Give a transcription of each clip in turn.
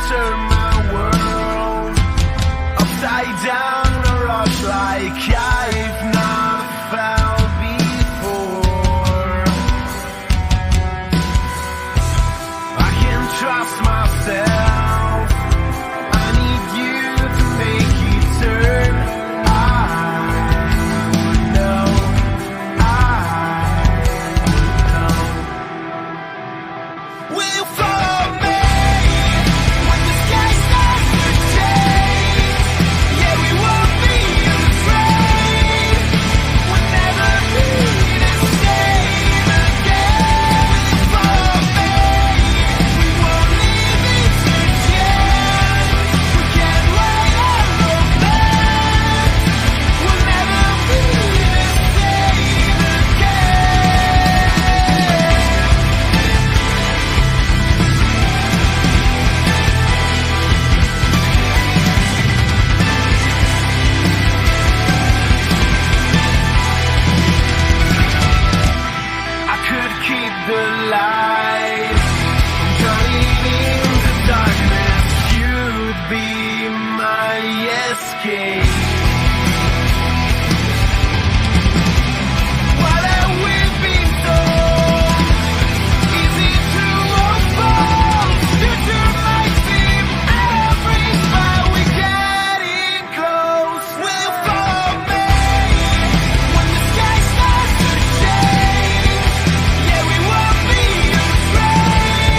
turn my world upside down, a rush like I've not felt before. I can't trust myself, I need you to make it turn. I know, will follow me when the sky starts to change. Yeah, we won't be afraid. We'll never be the same again. Will follow me, we won't leave it to chance. We can't wait on romance. We'll never be the same again. I could keep the light from turning into darkness. You'd be my escape. What have we been told? Easy to unfold. Future might seem every spot we getting close. Will follow me when the sky starts to change. Yeah, we won't be afraid.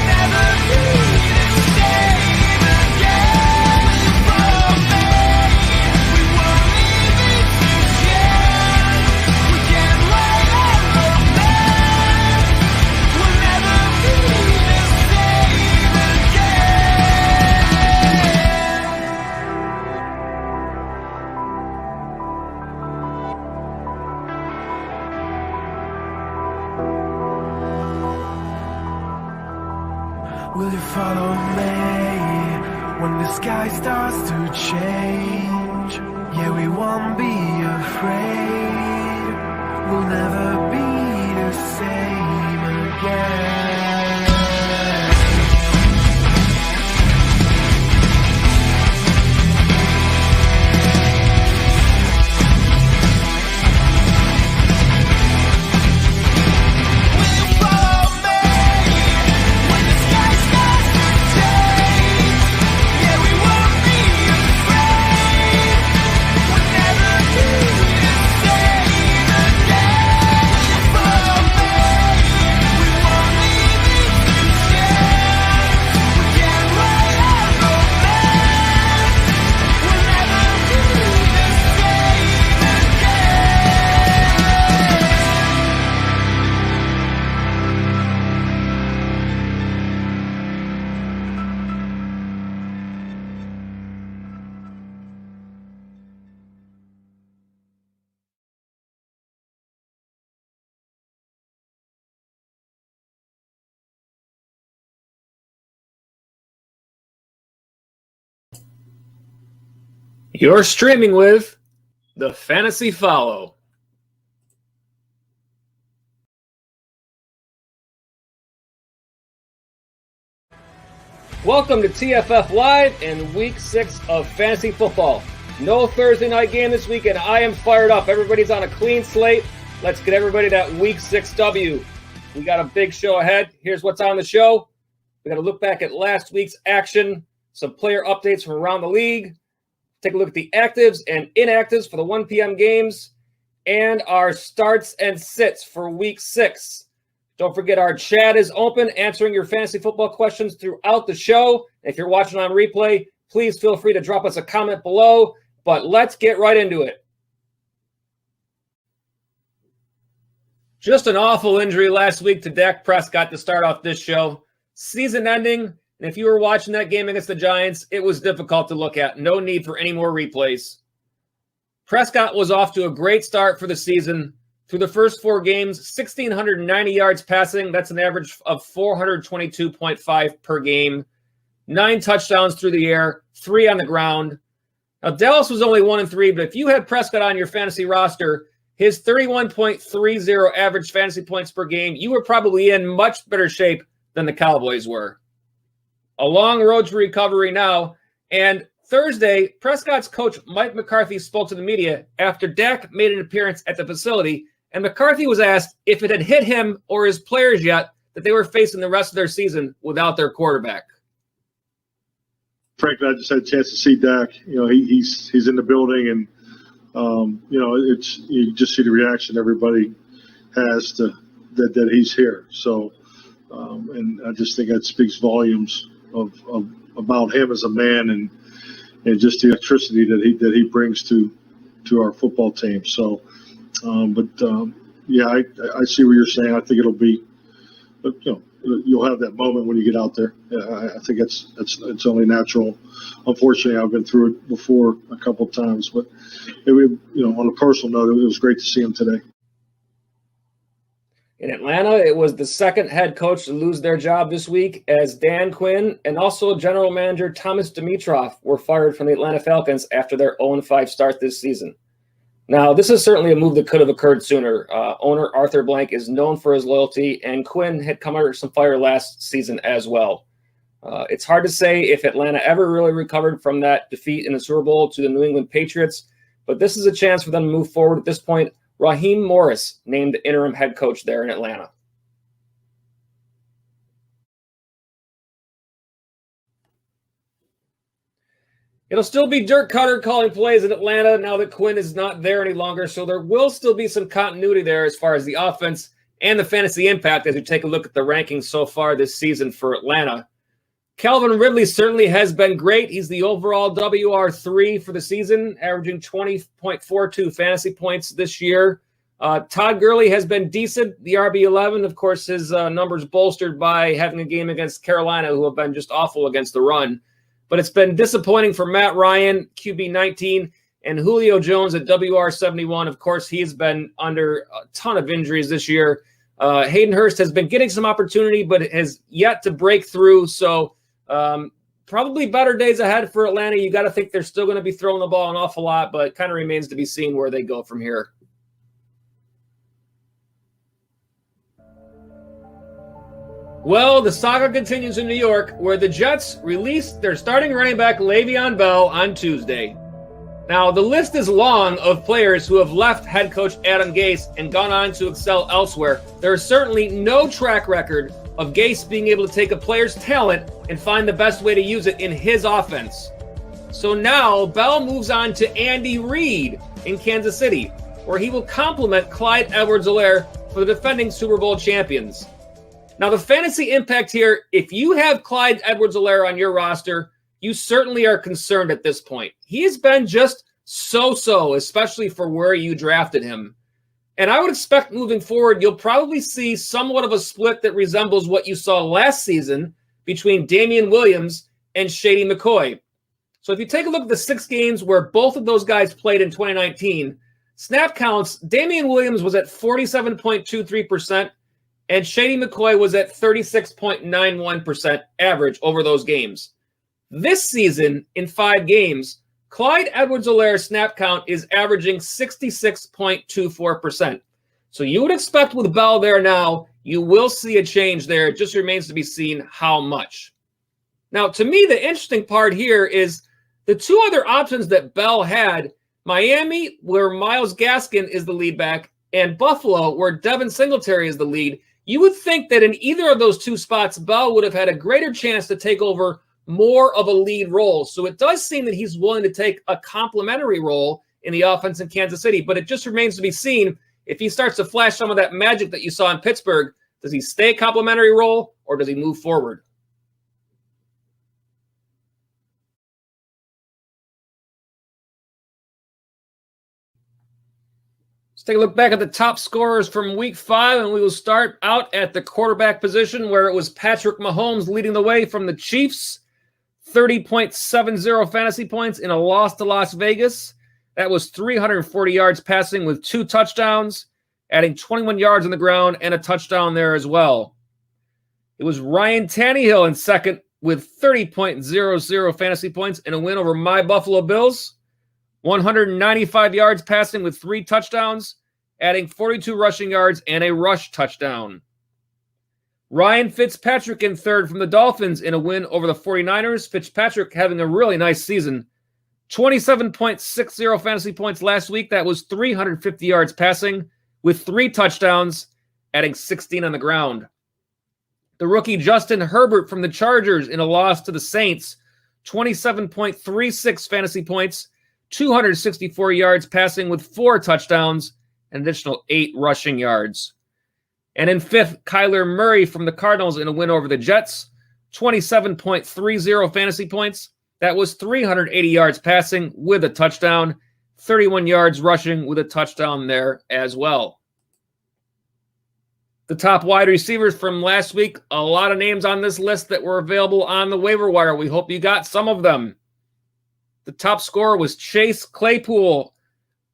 We'll never be the same again. Will follow me, we won't leave it to chance. We can't wait on romance. We'll never be the same again. Will you follow me when the sky starts to change? Yeah, we won't be afraid. We'll never be the same again. Will you follow me when the sky starts to change? Yeah, we won't be afraid. We'll never be the same again. Will you follow me? We won't leave it to chance. We can't wait on romance. We'll never be the same You're streaming with the Fantasy Follow. Welcome to TFF Live and Week 6 of Fantasy Football. No Thursday night game this week, and I am fired up. Everybody's on a clean slate. Let's get everybody that Week 6 W. We got a big show ahead. Here's what's on the show. We got to look back at last week's action, some player updates from around the league, take a look at the actives and inactives for the 1 p.m. games, and our starts and sits for Week 6. Don't forget our chat is open, answering your fantasy football questions throughout the show. If you're watching on replay, please feel free to drop us a comment below. But let's get right into it. Just an awful injury last week to Dak Prescott to start off this show. Season ending, and if you were watching that game against the Giants, it was difficult to look at. No need for any more replays. Prescott was off to a great start for the season. Through the first 4 games, 1,690 yards passing. That's an average of 422.5 per game. 9 touchdowns through the air, 3 on the ground. Now, Dallas was only 1-3, but if you had Prescott on your fantasy roster, his 31.30 average fantasy points per game, you were probably in much better shape than the Cowboys were. A long road to recovery now. And Thursday, Prescott's coach Mike McCarthy spoke to the media after Dak made an appearance at the facility, and McCarthy was asked if it had hit him or his players yet that they were facing the rest of their season without their quarterback. Frankly, I just had a chance to see Dak. He's in the building, and it's you just see the reaction everybody has to that he's here. So, and I just think that speaks volumes of about him as a man and just the electricity that he brings to our football team. So, yeah, I see what you're saying. I think it'll be, you'll have that moment when you get out there. I think it's only natural. Unfortunately, I've been through it before a couple of times, but on a personal note, it was great to see him today. In Atlanta, it was the second head coach to lose their job this week, as Dan Quinn and also general manager Thomas Dimitroff were fired from the Atlanta Falcons after their 0-5 start this season. Now, this is certainly a move that could have occurred sooner. Owner Arthur Blank is known for his loyalty, and Quinn had come under some fire last season as well. It's hard to say if Atlanta ever really recovered from that defeat in the Super Bowl to the New England Patriots, but this is a chance for them to move forward at this point. Raheem Morris named the interim head coach there in Atlanta. It'll still be Dirk Cutter calling plays in Atlanta now that Quinn is not there any longer, so there will still be some continuity there as far as the offense and the fantasy impact as we take a look at the rankings so far this season for Atlanta. Calvin Ridley certainly has been great. He's the overall WR3 for the season, averaging 20.42 fantasy points this year. Todd Gurley has been decent, the RB11. Of course, his numbers bolstered by having a game against Carolina, who have been just awful against the run. But it's been disappointing for Matt Ryan, QB19, and Julio Jones at WR71. Of course, he's been under a ton of injuries this year. Hayden Hurst has been getting some opportunity, but has yet to break through. So probably better days ahead for Atlanta. You got to think they're still going to be throwing the ball an awful lot, but it kind of remains to be seen where they go from here. Well, the saga continues in New York, where the Jets released their starting running back Le'Veon Bell on Tuesday. Now, the list is long of players who have left head coach Adam Gase and gone on to excel elsewhere. There is certainly no track record of Gase being able to take a player's talent and find the best way to use it in his offense. So now Bell moves on to Andy Reid in Kansas City, where he will complement Clyde Edwards-Helaire for the defending Super Bowl champions. Now, the fantasy impact here, if you have Clyde Edwards-Helaire on your roster, you certainly are concerned at this point. He has been just so-so, especially for where you drafted him. And I would expect moving forward, you'll probably see somewhat of a split that resembles what you saw last season between Damian Williams and Shady McCoy. So if you take a look at the 6 games where both of those guys played in 2019, snap counts, Damian Williams was at 47.23%, and Shady McCoy was at 36.91% average over those games. This season, in 5 games, Clyde Edwards-Helaire's snap count is averaging 66.24%. So you would expect with Bell there now, you will see a change there. It just remains to be seen how much. Now, to me, the interesting part here is the 2 other options that Bell had, Miami, where Myles Gaskin is the lead back, and Buffalo, where Devin Singletary is the lead. You would think that in either of those 2 spots, Bell would have had a greater chance to take over more of a lead role. So it does seem that he's willing to take a complementary role in the offense in Kansas City, but it just remains to be seen if he starts to flash some of that magic that you saw in Pittsburgh. Does he stay a complementary role or does he move forward? Let's take a look back at the top scorers from Week 5, and we will start out at the quarterback position, where it was Patrick Mahomes leading the way from the Chiefs, 30.70 fantasy points in a loss to Las Vegas. That was 340 yards passing with 2 touchdowns, adding 21 yards on the ground and a touchdown there as well. It was Ryan Tannehill in second with 30.00 fantasy points in a win over my Buffalo Bills. 195 yards passing with 3 touchdowns, adding 42 rushing yards and a rush touchdown. Ryan Fitzpatrick in third from the Dolphins in a win over the 49ers. Fitzpatrick having a really nice season. 27.60 fantasy points last week. That was 350 yards passing with 3 touchdowns, adding 16 on the ground. The rookie Justin Herbert from the Chargers in a loss to the Saints. 27.36 fantasy points, 264 yards passing with 4 touchdowns, an additional 8 rushing yards. And in fifth, Kyler Murray from the Cardinals in a win over the Jets. 27.30 fantasy points. That was 380 yards passing with a touchdown, 31 yards rushing with a touchdown there as well. The top wide receivers from last week, a lot of names on this list that were available on the waiver wire. We hope you got some of them. The top scorer was Chase Claypool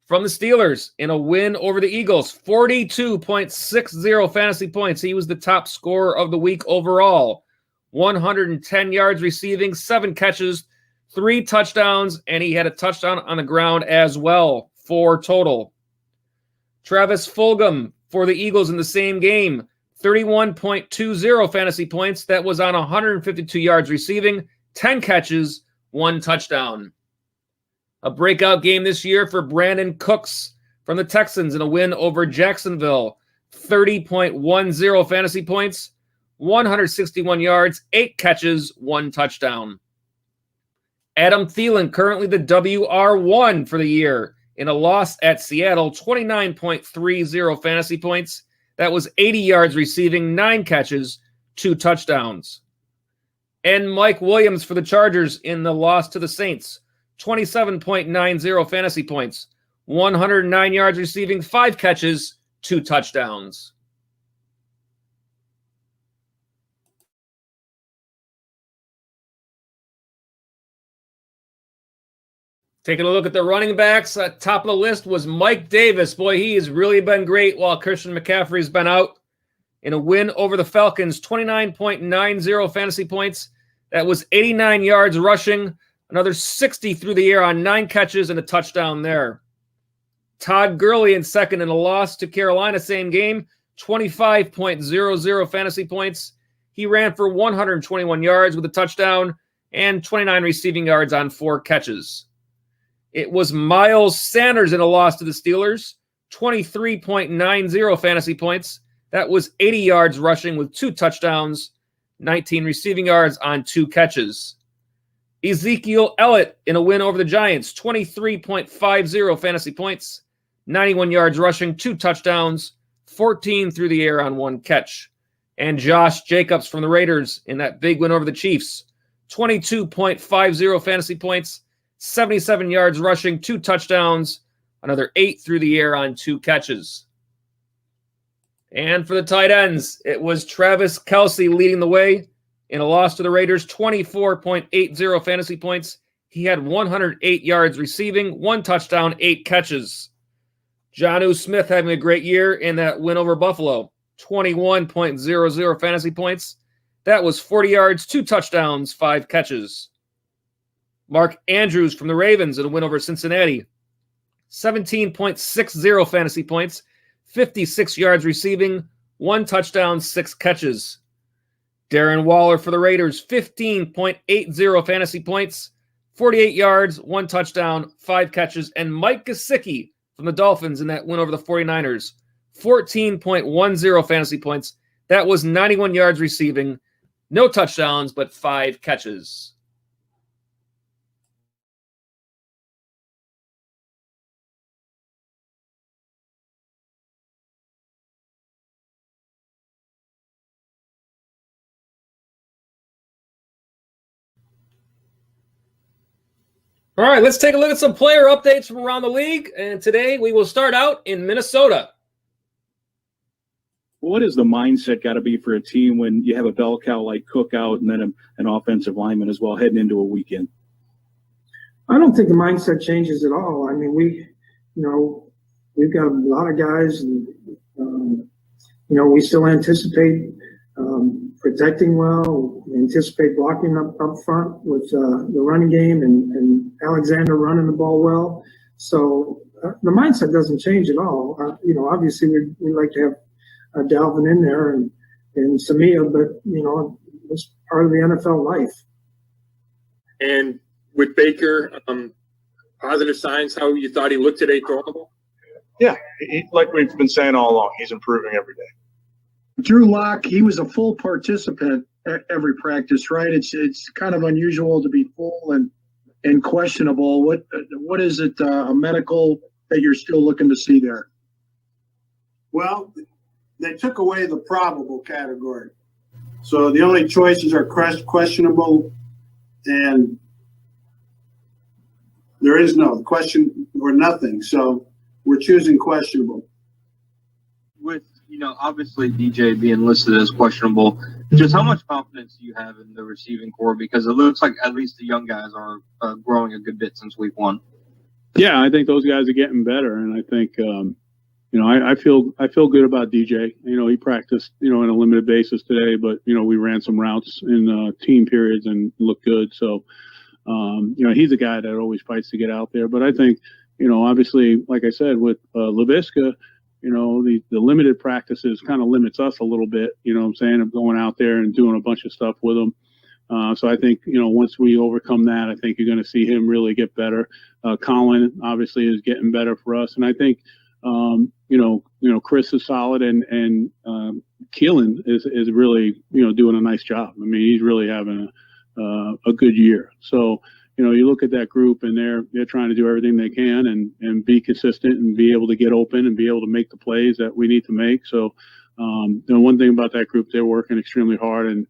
from the Steelers in a win over the Eagles. 42.60 fantasy points. He was the top scorer of the week overall. 110 yards receiving, 7 catches, 3 touchdowns, and he had a touchdown on the ground as well, 4 total. Travis Fulgham for the Eagles in the same game, 31.20 fantasy points. That was on 152 yards receiving, 10 catches, 1 touchdown. A breakout game this year for Brandon Cooks from the Texans in a win over Jacksonville. 30.10 fantasy points, 161 yards, 8 catches, 1 touchdown. Adam Thielen, currently the WR1 for the year, in a loss at Seattle, 29.30 fantasy points. That was 80 yards receiving, 9 catches, 2 touchdowns. And Mike Williams for the Chargers in the loss to the Saints, 27.90 fantasy points, 109 yards receiving, 5 catches, 2 touchdowns. Taking a look at the running backs, top of the list was Mike Davis. Boy, he has really been great while Christian McCaffrey's been out. In a win over the Falcons, 29.90 fantasy points. That was 89 yards rushing, another 60 through the air on 9 catches and a touchdown there. Todd Gurley in second in a loss to Carolina, same game, 25.00 fantasy points. He ran for 121 yards with a touchdown and 29 receiving yards on 4 catches. It was Miles Sanders in a loss to the Steelers, 23.90 fantasy points. That was 80 yards rushing with 2 touchdowns, 19 receiving yards on 2 catches. Ezekiel Elliott in a win over the Giants, 23.50 fantasy points, 91 yards rushing, 2 touchdowns, 14 through the air on 1 catch. And Josh Jacobs from the Raiders in that big win over the Chiefs, 22.50 fantasy points, 77 yards rushing, 2 touchdowns, another 8 through the air on 2 catches. And for the tight ends, it was Travis Kelce leading the way in a loss to the Raiders, 24.80 fantasy points. He had 108 yards receiving, 1 touchdown, 8 catches. Jonnu Smith having a great year in that win over Buffalo, 21.00 fantasy points. That was 40 yards, 2 touchdowns, 5 catches. Mark Andrews from the Ravens in a win over Cincinnati, 17.60 fantasy points, 56 yards receiving, 1 touchdown, 6 catches. Darren Waller for the Raiders, 15.80 fantasy points, 48 yards, 1 touchdown, 5 catches. And Mike Gesicki from the Dolphins in that win over the 49ers, 14.10 fantasy points. That was 91 yards receiving, no touchdowns, but 5 catches. All right, let's take a look at some player updates from around the league. And today we will start out in Minnesota. What is the mindset got to be for a team when you have a bell cow like Cook out and then an offensive lineman as well heading into a weekend? I don't think the mindset changes at all. I mean, we've got a lot of guys, and we still anticipate protecting well. We anticipate blocking up front with the running game and Alexander running the ball well. So the mindset doesn't change at all. Obviously we like to have Dalvin in there, and Samia, but it's part of the NFL life. And with Baker, positive signs, how you thought he looked today, throwable? Yeah, like we've been saying all along, he's improving every day. Drew Lock, he was a full participant at every practice, right? It's kind of unusual to be full and questionable. What is it, a medical that you're still looking to see there? Well, they took away the probable category. So the only choices are questionable, and there is no question or nothing. So we're choosing questionable. With, obviously DJ being listed as questionable, just how much confidence do you have in the receiving core? Because it looks like at least the young guys are growing a good bit since week 1. Yeah, I think those guys are getting better, and I think I feel good about DJ. He practiced on a limited basis today, but we ran some routes in team periods and looked good. So he's a guy that always fights to get out there. But I think obviously, like I said, with Laviska, the limited practices kind of limits us a little bit. What I'm saying, of going out there and doing a bunch of stuff with him. So I think, once we overcome that, I think you're going to see him really get better. Colin obviously is getting better for us. And I think, Chris is solid and Keelan is really, doing a nice job. I mean, he's really having a good year. So, you look at that group and they're trying to do everything they can and be consistent and be able to get open and be able to make the plays that we need to make. So, one thing about that group, they're working extremely hard and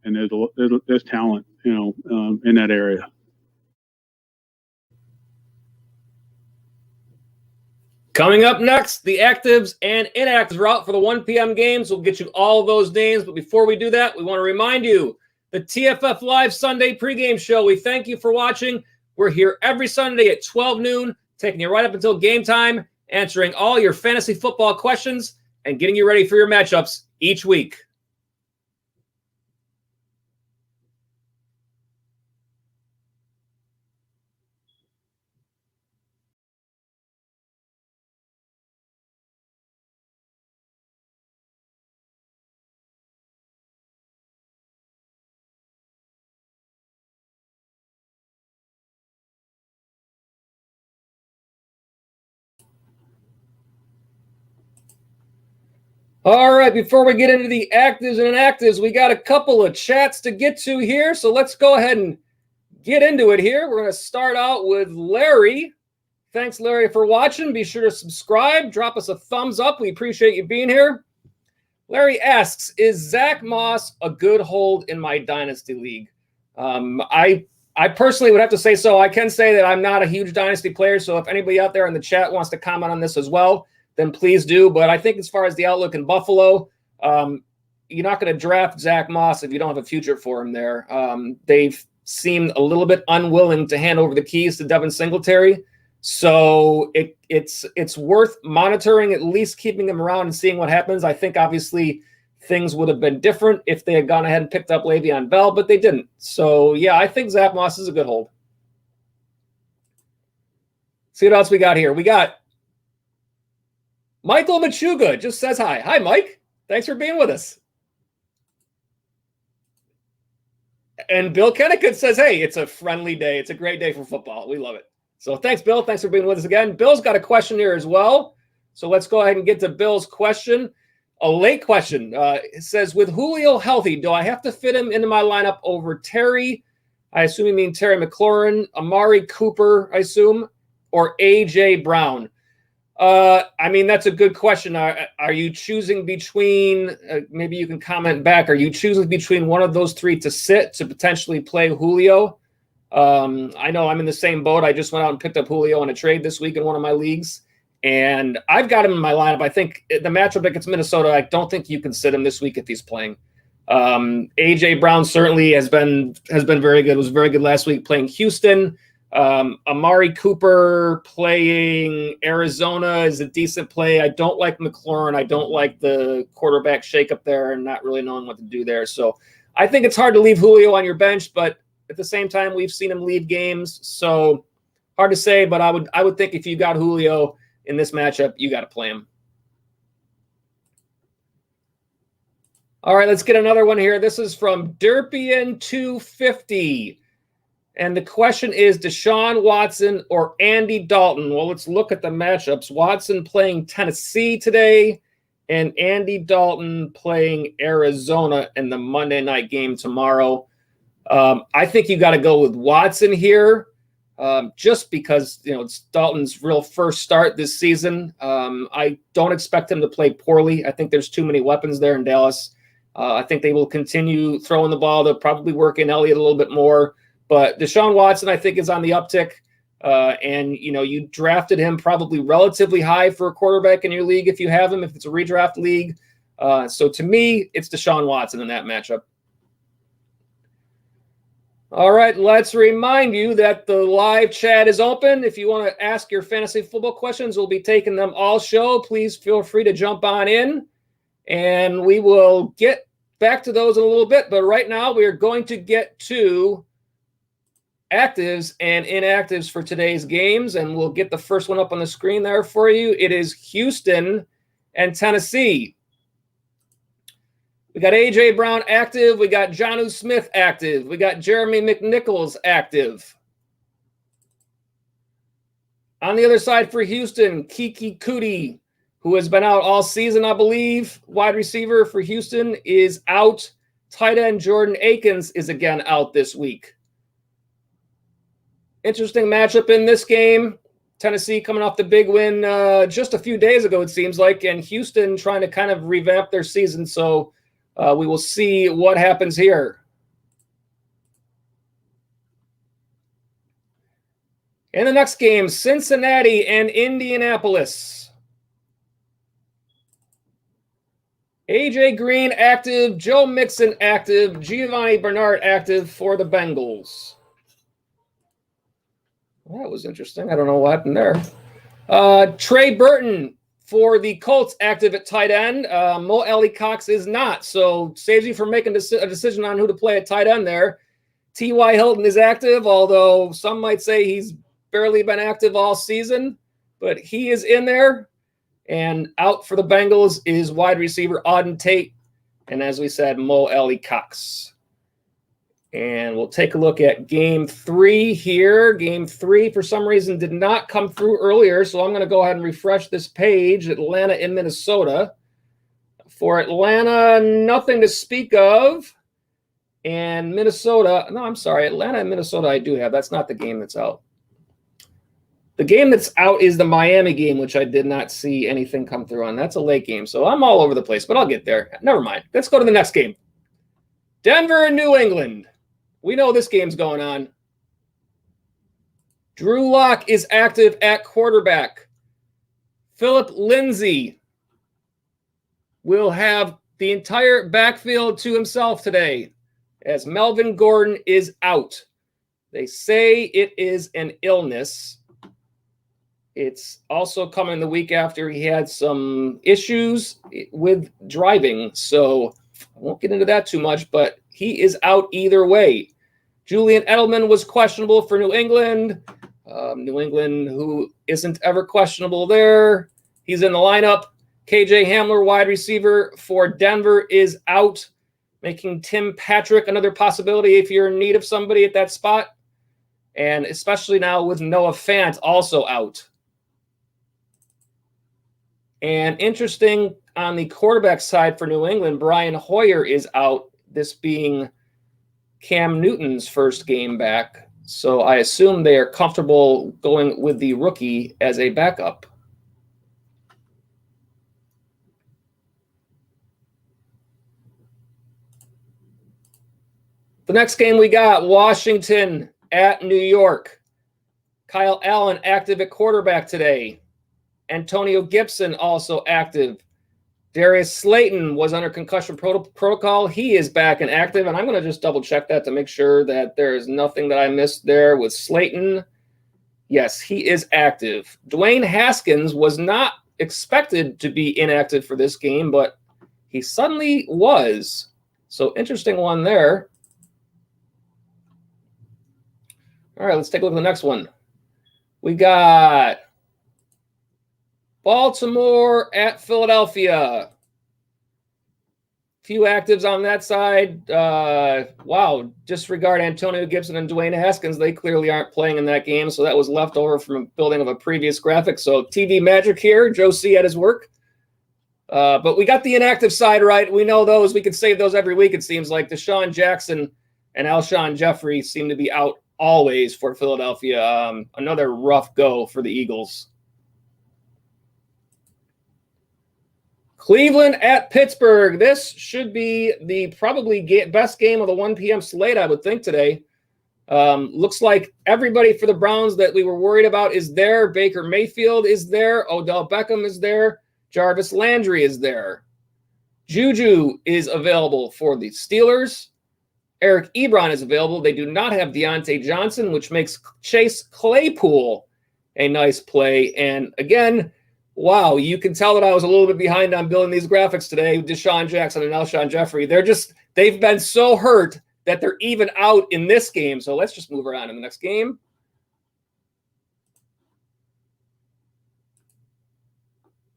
there's talent, in that area. Coming up next, the actives and inactives route for the 1 p.m. games. We'll get you all of those names. But before we do that, we want to remind you, the TFF Live Sunday Pregame Show. We thank you for watching. We're here every Sunday at 12 noon, taking you right up until game time, answering all your fantasy football questions and getting you ready for your matchups each week. All right, before we get into the actives and inactives, we got a couple of chats to get to here. So let's go ahead and get into it here. We're going to start out with Larry. Thanks, Larry, for watching. Be sure to subscribe. Drop us a thumbs up. We appreciate you being here. Larry asks, is Zach Moss a good hold in my Dynasty League? I personally would have to say so. I can say that I'm not a huge Dynasty player, so if anybody out there in the chat wants to comment on this as well, then please do. But I think as far as the outlook in Buffalo, you're not going to draft Zach Moss if you don't have a future for him there. They've seemed a little bit unwilling to hand over the keys to Devin Singletary. So it's worth monitoring, at least keeping him around and seeing what happens. I think obviously things would have been different if they had gone ahead and picked up Le'Veon Bell, but they didn't. So, yeah, I think Zach Moss is a good hold. See what else we got here. We got Michael Machuga just says hi. Hi, Mike. Thanks for being with us. And Bill Kennicott says, hey, it's a friendly day. It's a great day for football. We love it. So thanks, Bill. Thanks for being with us again. Bill's got a question here as well. So let's go ahead and get to Bill's question. A late question. It says, with Julio healthy, do I have to fit him into my lineup over Terry? I assume you mean Terry McLaurin, Amari Cooper, I assume, or A.J. Brown. I mean, that's a good question. Are you choosing between, maybe you can comment back, are you choosing between one of those three to sit to potentially play Julio? I know I'm in the same boat. I just went out and picked up Julio on a trade this week in one of my leagues, and I've got him in my lineup. I think the matchup against Minnesota, I don't think you can sit him this week if he's playing. A.J. Brown certainly has been very good. Was very good last week playing Houston. Amari Cooper playing Arizona is a decent play. I don't like McLaurin. I don't like the quarterback shakeup there and not really knowing what to do there. So I think it's hard to leave Julio on your bench, but at the same time, we've seen him leave games. So hard to say, but I would think if you got Julio in this matchup, you got to play him. All right, let's get another one here. This is from Derpian250. And the question is Deshaun Watson or Andy Dalton? Well, let's look at the matchups. Watson playing Tennessee today and Andy Dalton playing Arizona in the Monday night game tomorrow. I think you got to go with Watson here just because, it's Dalton's real first start this season. I don't expect him to play poorly. I think there's too many weapons there in Dallas. I think they will continue throwing the ball. They'll probably work in Elliott a little bit more. But Deshaun Watson, I think, is on the uptick. And, you drafted him probably relatively high for a quarterback in your league if you have him, if it's a redraft league. So to me, it's Deshaun Watson in that matchup. All right, let's remind you that the live chat is open. If you want to ask your fantasy football questions, we'll be taking them all show. Please feel free to jump on in, and we will get back to those in a little bit. But right now, we are going to get to actives and inactives for today's games, and we'll get the first one up on the screen there for you. It is Houston and Tennessee. We got A.J. Brown active. We got Jonnu Smith active. We got Jeremy McNichols active. On the other side for Houston, Kiki Kuti, who has been out all season, I believe. Wide receiver for Houston is out. Tight end Jordan Akins is again out this week. Interesting matchup in this game. Tennessee coming off the big win just a few days ago, it seems like, and Houston trying to kind of revamp their season. So we will see what happens here. In the next game, Cincinnati and Indianapolis. A.J. Green active, Joe Mixon active, Giovanni Bernard active for the Bengals. Well, that was interesting. I don't know what happened there. Trey Burton for the Colts active at tight end. Mo Ellie Cox is not, so saves you from making a decision on who to play at tight end there. T.Y. Hilton is active, although some might say he's barely been active all season, but he is in there. And out for the Bengals is wide receiver Auden Tate, and as we said, Mo Ellie Cox. And we'll take a look at game 3 here. Game 3, for some reason, did not come through earlier, so I'm going to go ahead and refresh this page. Atlanta in Minnesota. For Atlanta, nothing to speak of. And Minnesota, no, I'm sorry, Atlanta and Minnesota I do have. That's not the game that's out. The game that's out is the Miami game, which I did not see anything come through on. That's a late game, so I'm all over the place, but I'll get there. Never mind. Let's go to the next game. Denver and New England. We know this game's going on. Drew Lock is active at quarterback. Philip Lindsay will have the entire backfield to himself today as Melvin Gordon is out. They say it is an illness. It's also coming the week after he had some issues with driving, so I won't get into that too much, but he is out either way. Julian Edelman was questionable for New England. New England, who isn't ever questionable there. He's in the lineup. KJ Hamler, wide receiver for Denver, is out, making Tim Patrick another possibility if you're in need of somebody at that spot. And especially now with Noah Fant also out. And interesting on the quarterback side for New England, Brian Hoyer is out, this being Cam Newton's first game back. So I assume they are comfortable going with the rookie as a backup. The next game we got, Washington at New York. Kyle Allen active at quarterback today. Antonio Gibson also active. Darius Slayton was under concussion protocol. He is back and active, and I'm going to just double check that to make sure that there is nothing that I missed there with Slayton. Yes, he is active. Dwayne Haskins was not expected to be inactive for this game, but he suddenly was. So interesting one there. All right, let's take a look at the next one. We got Baltimore at Philadelphia. Few actives on that side. Wow, disregard Antonio Gibson and Dwayne Haskins. They clearly aren't playing in that game, so that was left over from a building of a previous graphic. So TV magic here. Joe C. at his work. But we got the inactive side right. We know those. We can save those every week, it seems like. Deshaun Jackson and Alshon Jeffrey seem to be out always for Philadelphia. Another rough go for the Eagles. Cleveland at Pittsburgh. This should be the probably best game of the 1 p.m. slate, I would think, today. Looks like everybody for the Browns that we were worried about is there. Baker Mayfield is there. Odell Beckham is there. Jarvis Landry is there. Juju is available for the Steelers. Eric Ebron is available. They do not have Deontay Johnson, which makes Chase Claypool a nice play. And again, wow, you can tell that I was a little bit behind on building these graphics today. Deshaun Jackson and Alshon Jeffrey. They've been so hurt that they're even out in this game. So let's just move around in the next game.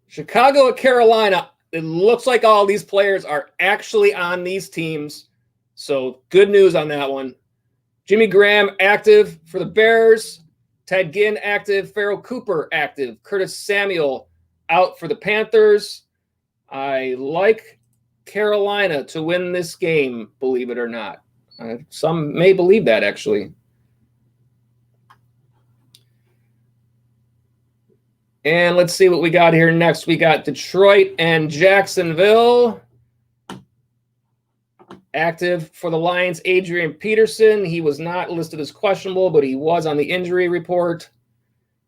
Chicago at Carolina. It looks like all these players are actually on these teams. So good news on that one. Jimmy Graham active for the Bears. Ted Ginn active. Farrell Cooper active. Curtis Samuel out for the Panthers. I like Carolina to win this game, believe it or not. Some may believe that, actually. And let's see what we got here next. We got Detroit and Jacksonville. Active for the Lions, Adrian Peterson. He was not listed as questionable, but he was on the injury report.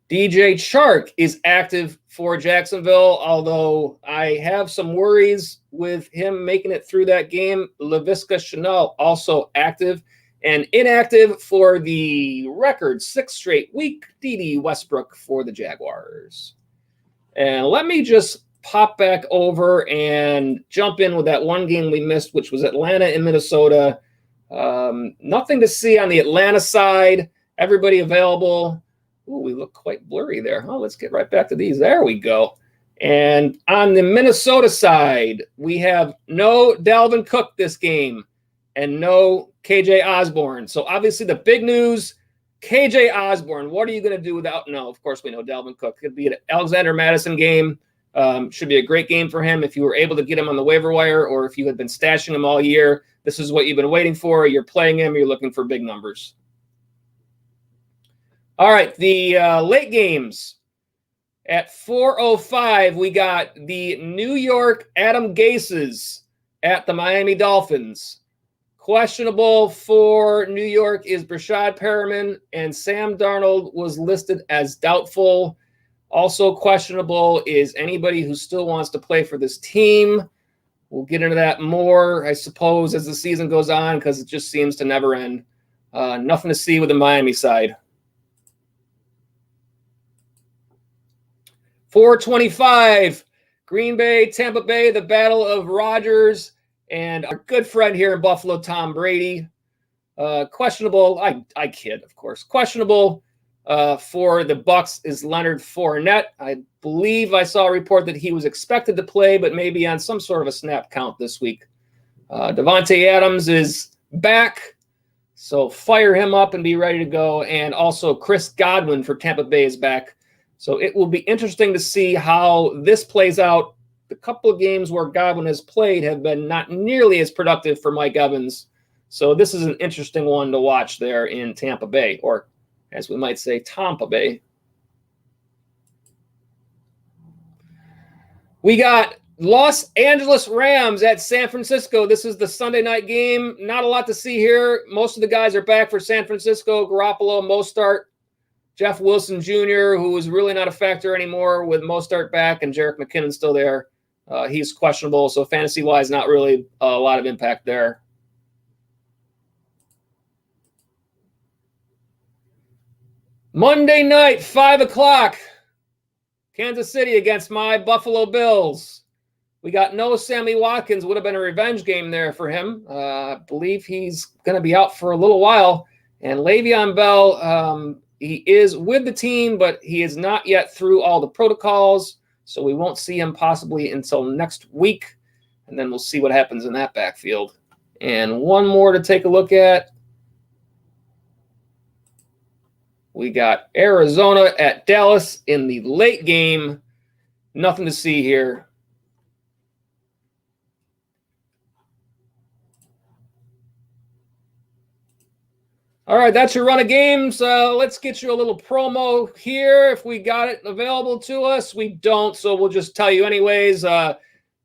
DJ Chark is active for Jacksonville, although I have some worries with him making it through that game. Laviska Shenault also active. And inactive for the record 6th straight week, Dede Westbrook for the Jaguars. And let me just pop back over and jump in with that one game we missed, which was Atlanta and Minnesota. Nothing to see on the Atlanta side. Everybody available. Ooh, we look quite blurry there. Oh, let's get right back to these. There we go. And on the Minnesota side, we have no Dalvin Cook this game and no KJ Osborne. So obviously the big news, KJ Osborne, what are you going to do without? No, of course we know Dalvin Cook. Could be an Alexander Madison game. Should be a great game for him if you were able to get him on the waiver wire or if you had been stashing him all year. This is what you've been waiting for. You're playing him. You're looking for big numbers. All right, the late games. At 4:05, we got the New York Adam Gases at the Miami Dolphins. Questionable for New York is Brashad Perriman, and Sam Darnold was listed as doubtful. Also questionable is anybody who still wants to play for this team. We'll get into that more, I suppose, as the season goes on because it just seems to never end. Nothing to see with the Miami side. 4:25, Green Bay, Tampa Bay, the battle of Rodgers and our good friend here in Buffalo, Tom Brady. Questionable, I kid, of course. Questionable for the Bucs is Leonard Fournette. I believe I saw a report that he was expected to play, but maybe on some sort of a snap count this week. Devontae Adams is back, so fire him up and be ready to go. And also Chris Godwin for Tampa Bay is back. So it will be interesting to see how this plays out. The couple of games where Godwin has played have been not nearly as productive for Mike Evans. So this is an interesting one to watch there in Tampa Bay, or as we might say, Tampa Bay. We got Los Angeles Rams at San Francisco. This is the Sunday night game. Not a lot to see here. Most of the guys are back for San Francisco. Garoppolo, Mostert, Jeff Wilson Jr., who is really not a factor anymore with Mostert back, and Jerick McKinnon still there. He's questionable, so fantasy-wise, not really a lot of impact there. Monday night, 5 o'clock, Kansas City against my Buffalo Bills. We got no Sammy Watkins. Would have been a revenge game there for him. I believe he's going to be out for a little while. And Le'Veon Bell, he is with the team, but he is not yet through all the protocols, so we won't see him possibly until next week. And then we'll see what happens in that backfield. And one more to take a look at. We got Arizona at Dallas in the late game. Nothing to see here. All right, that's your run of games. Let's get you a little promo here. If we got it available to us, we don't, so we'll just tell you anyways.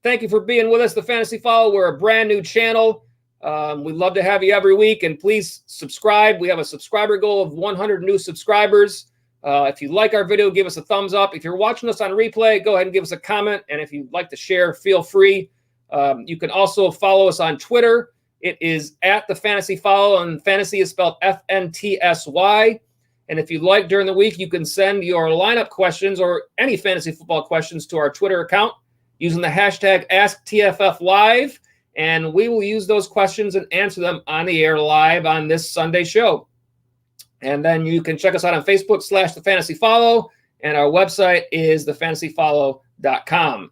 Thank you for being with us, the Fantasy Follow. We're a brand new channel. We'd love to have you every week, and please subscribe. We have a subscriber goal of 100 new subscribers. If you like our video, give us a thumbs up. If you're watching us on replay, go ahead and give us a comment, and if you'd like to share, feel free. You can also follow us on Twitter. It is at the Fantasy Follow, and fantasy is spelled FNTSY. And if you'd like, during the week, you can send your lineup questions or any fantasy football questions to our Twitter account using the hashtag AskTFFLive, and we will use those questions and answer them on the air live on this Sunday show. And then you can check us out on Facebook /The Fantasy Follow, and our website is thefantasyfollow.com.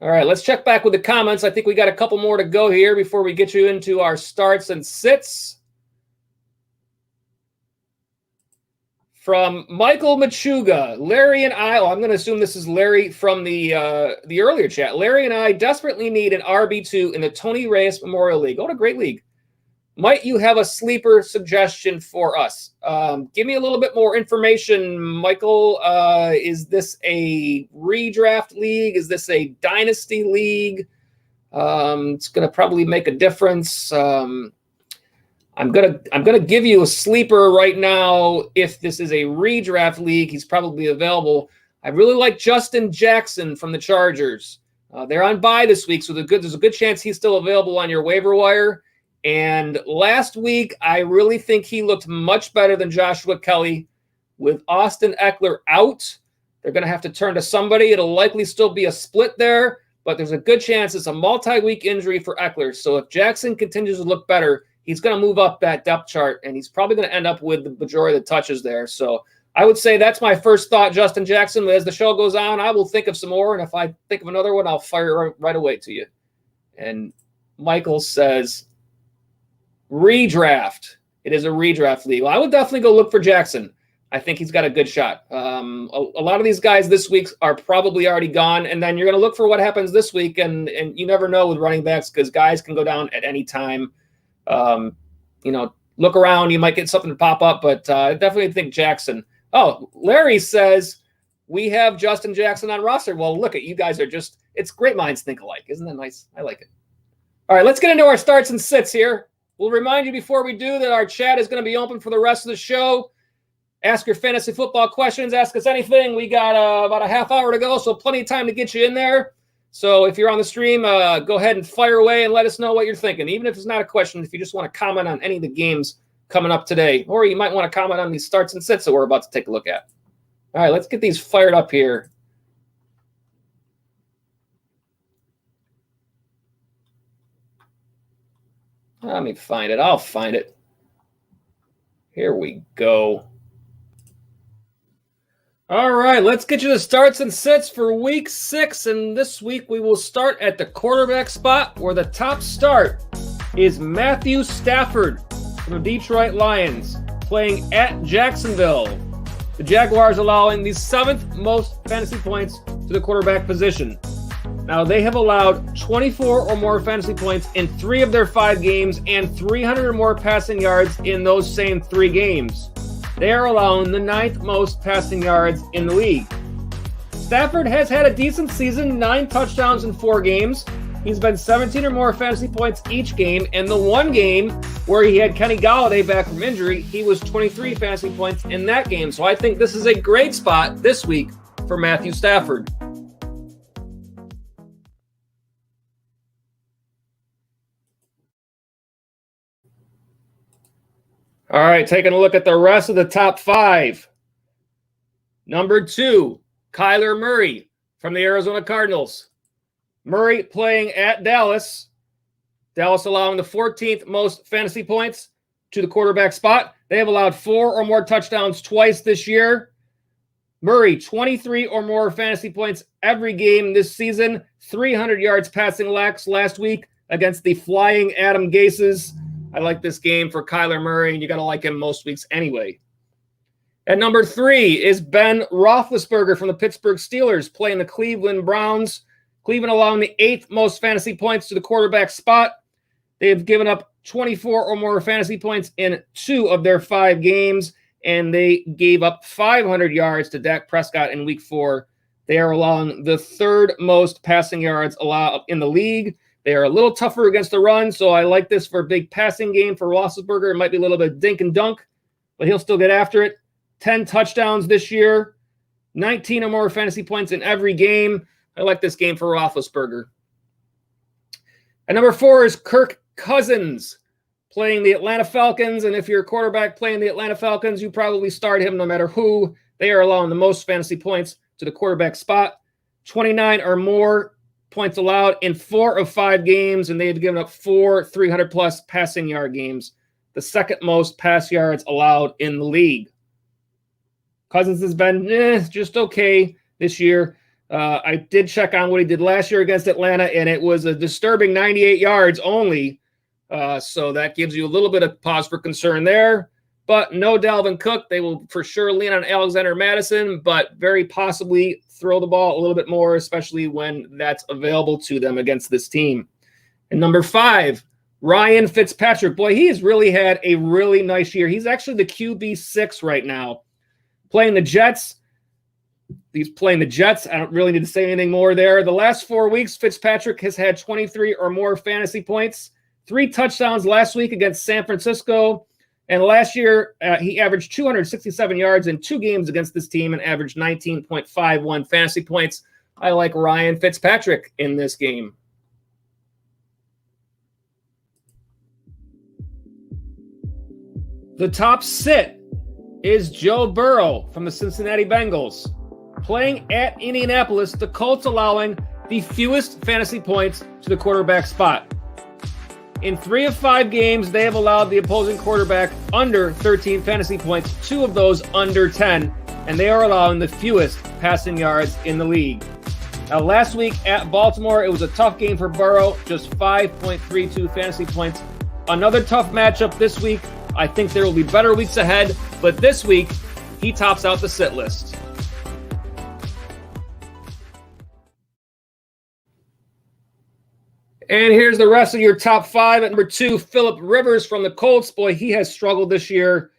All right, let's check back with the comments. I think we got a couple more to go here before we get you into our starts and sits. From Michael Machuga, Larry and I, I'm going to assume this is Larry from the earlier chat. Larry and I desperately need an RB2 in the Tony Reyes Memorial League. What a great league. Might you have a sleeper suggestion for us? Give me a little bit more information, Michael. Is this a redraft league? Is this a dynasty league? It's going to probably make a difference. I'm gonna give you a sleeper right now. If this is a redraft league, he's probably available. I really like Justin Jackson from the Chargers. They're on bye this week, so there's a good chance he's still available on your waiver wire. And last week, I really think he looked much better than Joshua Kelly. With Austin Eckler out, they're going to have to turn to somebody. It'll likely still be a split there, but there's a good chance it's a multi-week injury for Eckler. So if Jackson continues to look better, he's going to move up that depth chart, and he's probably going to end up with the majority of the touches there. So I would say that's my first thought, Justin Jackson. But as the show goes on, I will think of some more, and if I think of another one, I'll fire right away to you. And Michael says, redraft. It is a redraft league. Well, I would definitely go look for Jackson. I think he's got a good shot. A lot of these guys this week are probably already gone, and then you're going to look for what happens this week, and you never know with running backs because guys can go down at any time. Look around. You might get something to pop up, but I definitely think Jackson. Oh, Larry says we have Justin Jackson on roster. Well, look at you guys are just, it's great minds think alike. Isn't that nice? I like it. All right, let's get into our starts and sits here. We'll remind you before we do that our chat is going to be open for the rest of the show. Ask your fantasy football questions. Ask us anything. We got about a half hour to go, so plenty of time to get you in there. So if you're on the stream, go ahead and fire away and let us know what you're thinking. Even if it's not a question, if you just want to comment on any of the games coming up today, or you might want to comment on these starts and sits that we're about to take a look at. All right, let's get these fired up here. Let me find it. I'll find it. Here we go. All right, let's get you the starts and sits for week 6. And this week we will start at the quarterback spot, where the top start is Matthew Stafford from the Detroit Lions, playing at Jacksonville. The Jaguars allowing the 7th most fantasy points to the quarterback position. Now, they have allowed 24 or more fantasy points in 3 of their 5 games and 300 or more passing yards in those same 3 games. They are allowing the 9th most passing yards in the league. Stafford has had a decent season, 9 touchdowns in 4 games. He's been 17 or more fantasy points each game, and the one game where he had Kenny Golladay back from injury, he was 23 fantasy points in that game. So I think this is a great spot this week for Matthew Stafford. All right, taking a look at the rest of the top 5. Number 2, Kyler Murray from the Arizona Cardinals. Murray playing at Dallas. Dallas allowing the 14th most fantasy points to the quarterback spot. They have allowed 4 or more touchdowns twice this year. Murray, 23 or more fantasy points every game this season. 300 yards passing last week against the flying Adam Gases. I like this game for Kyler Murray, and you got to like him most weeks anyway. At number 3 is Ben Roethlisberger from the Pittsburgh Steelers playing the Cleveland Browns. Cleveland allowing the 8th most fantasy points to the quarterback spot. They have given up 24 or more fantasy points in 2 of their 5 games, and they gave up 500 yards to Dak Prescott in week 4. They are allowing the 3rd most passing yards allowed in the league. They are a little tougher against the run, so I like this for a big passing game for Roethlisberger. It might be a little bit dink and dunk, but he'll still get after it. 10 touchdowns this year, 19 or more fantasy points in every game. I like this game for Roethlisberger. At number 4 is Kirk Cousins playing the Atlanta Falcons, and if you're a quarterback playing the Atlanta Falcons, you probably start him no matter who. They are allowing the most fantasy points to the quarterback spot, 29 or more points allowed in 4 of 5 games, and they have given up 4 300-plus passing yard games, the 2nd most pass yards allowed in the league. Cousins has been just okay this year. I did check on what he did last year against Atlanta, and it was a disturbing 98 yards only. So that gives you a little bit of pause for concern there. But no Dalvin Cook. They will for sure lean on Alexander Mattison, but very possibly throw the ball a little bit more, especially when that's available to them against this team. And number 5, Ryan Fitzpatrick. Boy, he has really had a really nice year. He's actually the QB6 right now. Playing the Jets. He's playing the Jets. I don't really need to say anything more there. The last 4 weeks, Fitzpatrick has had 23 or more fantasy points, 3 touchdowns last week against San Francisco. And last year, he averaged 267 yards in 2 games against this team and averaged 19.51 fantasy points. I like Ryan Fitzpatrick in this game. The top sit is Joe Burrow from the Cincinnati Bengals. Playing at Indianapolis, the Colts allowing the fewest fantasy points to the quarterback spot. In 3 of 5 games, they have allowed the opposing quarterback under 13 fantasy points, 2 of those under 10, and they are allowing the fewest passing yards in the league. Now, last week at Baltimore, it was a tough game for Burrow, just 5.32 fantasy points. Another tough matchup this week. I think there will be better weeks ahead, but this week, he tops out the sit list. And here's the rest of your top 5. At number 2, Phillip Rivers from the Colts. Boy, he has struggled this year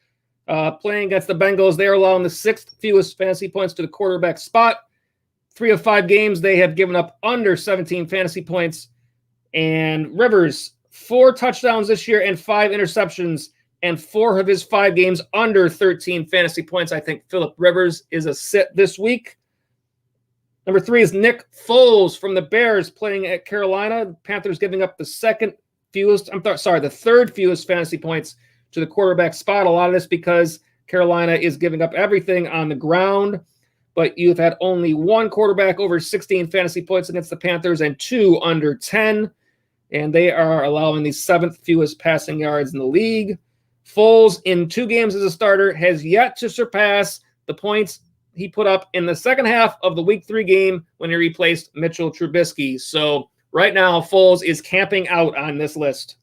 playing against the Bengals. They are allowing the 6th fewest fantasy points to the quarterback spot. 3 of 5 games, they have given up under 17 fantasy points. And Rivers, 4 touchdowns this year and 5 interceptions, and 4 of his 5 games under 13 fantasy points. I think Phillip Rivers is a sit this week. Number 3 is Nick Foles from the Bears playing at Carolina. The Panthers giving up the 3rd fewest fantasy points to the quarterback spot. A lot of this because Carolina is giving up everything on the ground, but you've had only 1 quarterback over 16 fantasy points against the Panthers and 2 under 10, and they are allowing the 7th fewest passing yards in the league. Foles, in 2 games as a starter, has yet to surpass the points he put up in the second half of the Week 3 game when he replaced Mitchell Trubisky. So right now, Foles is camping out on this list.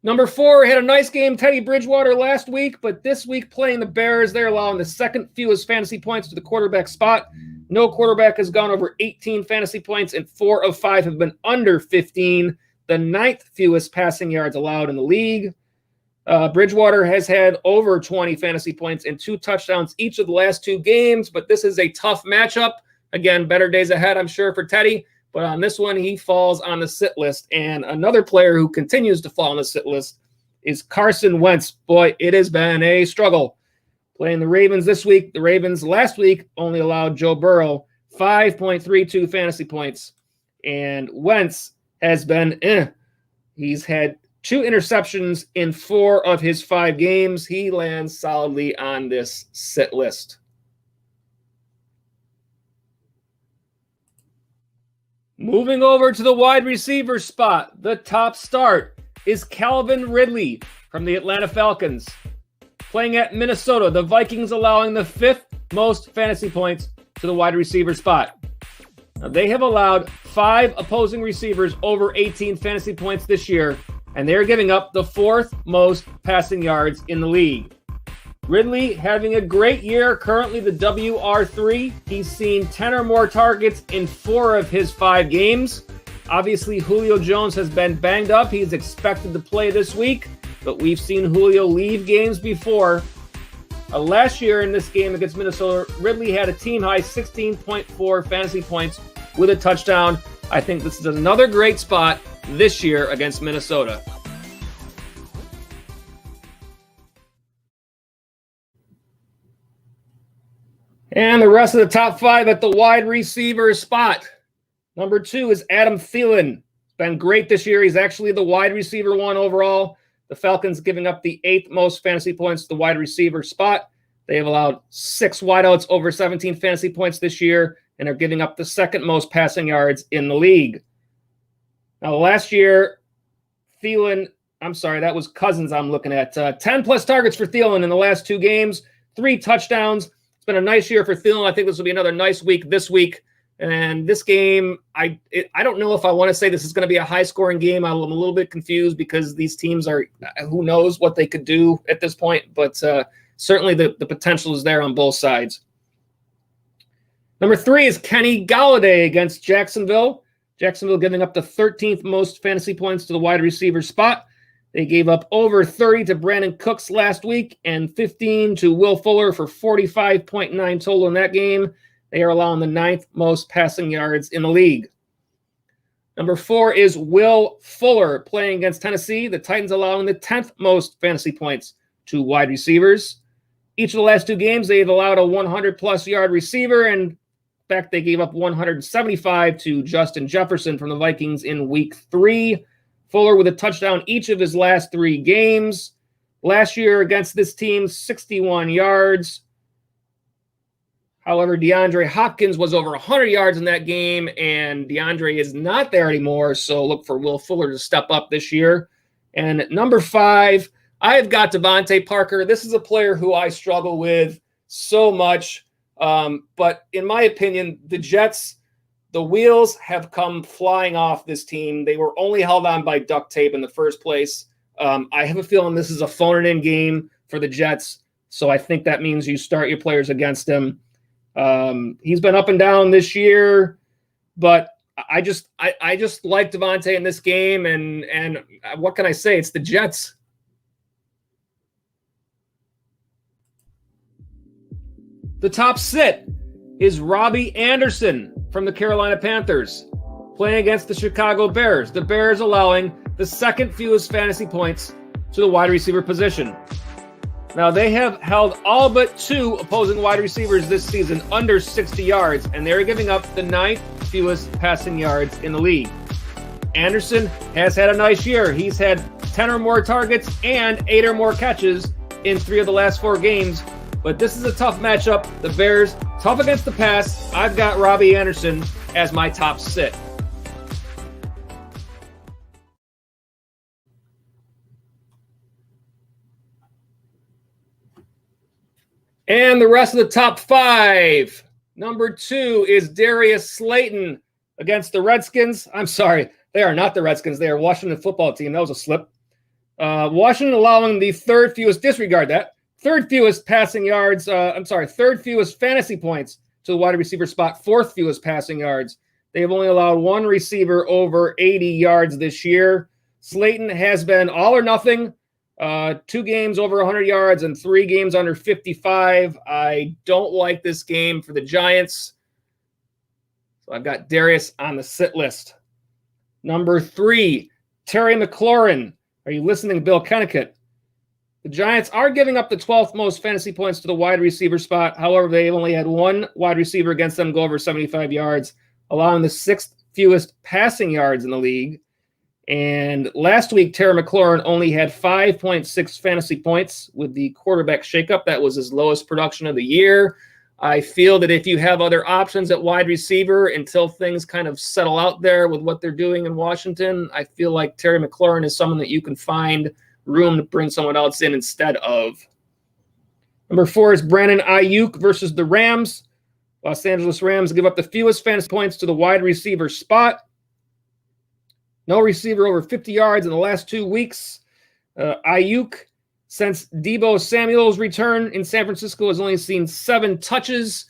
Number 4 had a nice game, Teddy Bridgewater, last week, but this week playing the Bears, they're allowing the 2nd fewest fantasy points to the quarterback spot. No quarterback has gone over 18 fantasy points, and 4 of 5 have been under 15, the 9th fewest passing yards allowed in the league. Bridgewater has had over 20 fantasy points and 2 touchdowns each of the last 2 games, but this is a tough matchup. Again, better days ahead, I'm sure, for Teddy, but on this one, he falls on the sit list. And another player who continues to fall on the sit list is Carson Wentz. Boy, it has been a struggle. Playing the Ravens this week, the Ravens last week only allowed Joe Burrow 5.32 fantasy points, and Wentz has been He's had 2 interceptions in 4 of his 5 games. He lands solidly on this sit list. Moving over to the wide receiver spot, the top start is Calvin Ridley from the Atlanta Falcons. Playing at Minnesota, the Vikings allowing the 5th most fantasy points to the wide receiver spot. Now, they have allowed 5 opposing receivers over 18 fantasy points this year, and they're giving up the 4th most passing yards in the league. Ridley having a great year, currently the WR3. He's seen 10 or more targets in 4 of his 5 games. Obviously, Julio Jones has been banged up. He's expected to play this week, but we've seen Julio leave games before. Last year in this game against Minnesota, Ridley had a team-high 16.4 fantasy points with a touchdown. I think this is another great spot this year against Minnesota. And the rest of the top 5 at the wide receiver spot. Number 2 is Adam Thielen. It's been great this year. He's actually the wide receiver 1 overall. The Falcons giving up the 8th most fantasy points to the wide receiver spot. They have allowed 6 wideouts over 17 fantasy points this year and are giving up the 2nd most passing yards in the league. Now, last year, that was Cousins I'm looking at. 10-plus targets for Thielen in the last 2 games, 3 touchdowns. It's been a nice year for Thielen. I think this will be another nice week this week. And this game, I don't know if I want to say this is going to be a high-scoring game. I'm a little bit confused because these teams are, who knows what they could do at this point. But certainly the potential is there on both sides. Number 3 is Kenny Golladay against Jacksonville. Jacksonville giving up the 13th most fantasy points to the wide receiver spot. They gave up over 30 to Brandon Cooks last week and 15 to Will Fuller for 45.9 total in that game. They are allowing the 9th most passing yards in the league. Number 4 is Will Fuller playing against Tennessee. The Titans allowing the 10th most fantasy points to wide receivers. Each of the last 2 games, they've allowed a 100-plus yard receiver, and in fact, they gave up 175 to Justin Jefferson from the Vikings in Week 3. Fuller with a touchdown each of his last 3 games. Last year against this team, 61 yards. However, DeAndre Hopkins was over 100 yards in that game, and DeAndre is not there anymore, so look for Will Fuller to step up this year. And at number 5, I have got Devontae Parker. This is a player who I struggle with so much, but in my opinion, the Jets, the wheels have come flying off this team. They were only held on by duct tape in the first place. I have a feeling this is a phone-it-in game for the Jets, so I think that means you start your players against him. He's been up and down this year, but I just like Devontae in this game, and what can I say? It's the Jets. The top sit is Robbie Anderson from the Carolina Panthers playing against the Chicago Bears. The Bears allowing the 2nd fewest fantasy points to the wide receiver position. Now, they have held all but 2 opposing wide receivers this season under 60 yards, and they're giving up the 9th fewest passing yards in the league. Anderson has had a nice year. He's had 10 or more targets and 8 or more catches in 3 of the last 4 games. But this is a tough matchup. The Bears, tough against the pass. I've got Robbie Anderson as my top sit. And the rest of the top 5. Number 2 is Darius Slayton against the Redskins. I'm sorry, they are not the Redskins. They are Washington football team. That was a slip. Washington allowing the 3rd fewest, disregard that, 3rd fewest passing yards, 3rd fewest fantasy points to the wide receiver spot, 4th fewest passing yards. They have only allowed 1 receiver over 80 yards this year. Slayton has been all or nothing, 2 games over 100 yards and 3 games under 55. I don't like this game for the Giants. So I've got Darius on the sit list. Number 3, Terry McLaurin. Are you listening, Bill Kennicott? The Giants are giving up the 12th most fantasy points to the wide receiver spot. However, they've only had 1 wide receiver against them go over 75 yards, allowing the 6th fewest passing yards in the league. And last week, Terry McLaurin only had 5.6 fantasy points with the quarterback shakeup. That was his lowest production of the year. I feel that if you have other options at wide receiver until things kind of settle out there with what they're doing in Washington, I feel like Terry McLaurin is someone that you can find room to bring someone else in instead of. Number 4 is Brandon Ayuk versus the Rams. Los Angeles Rams give up the fewest fantasy points to the wide receiver spot. No receiver over 50 yards in the last 2 weeks. Ayuk, since Deebo Samuel's return in San Francisco, has only seen 7 touches.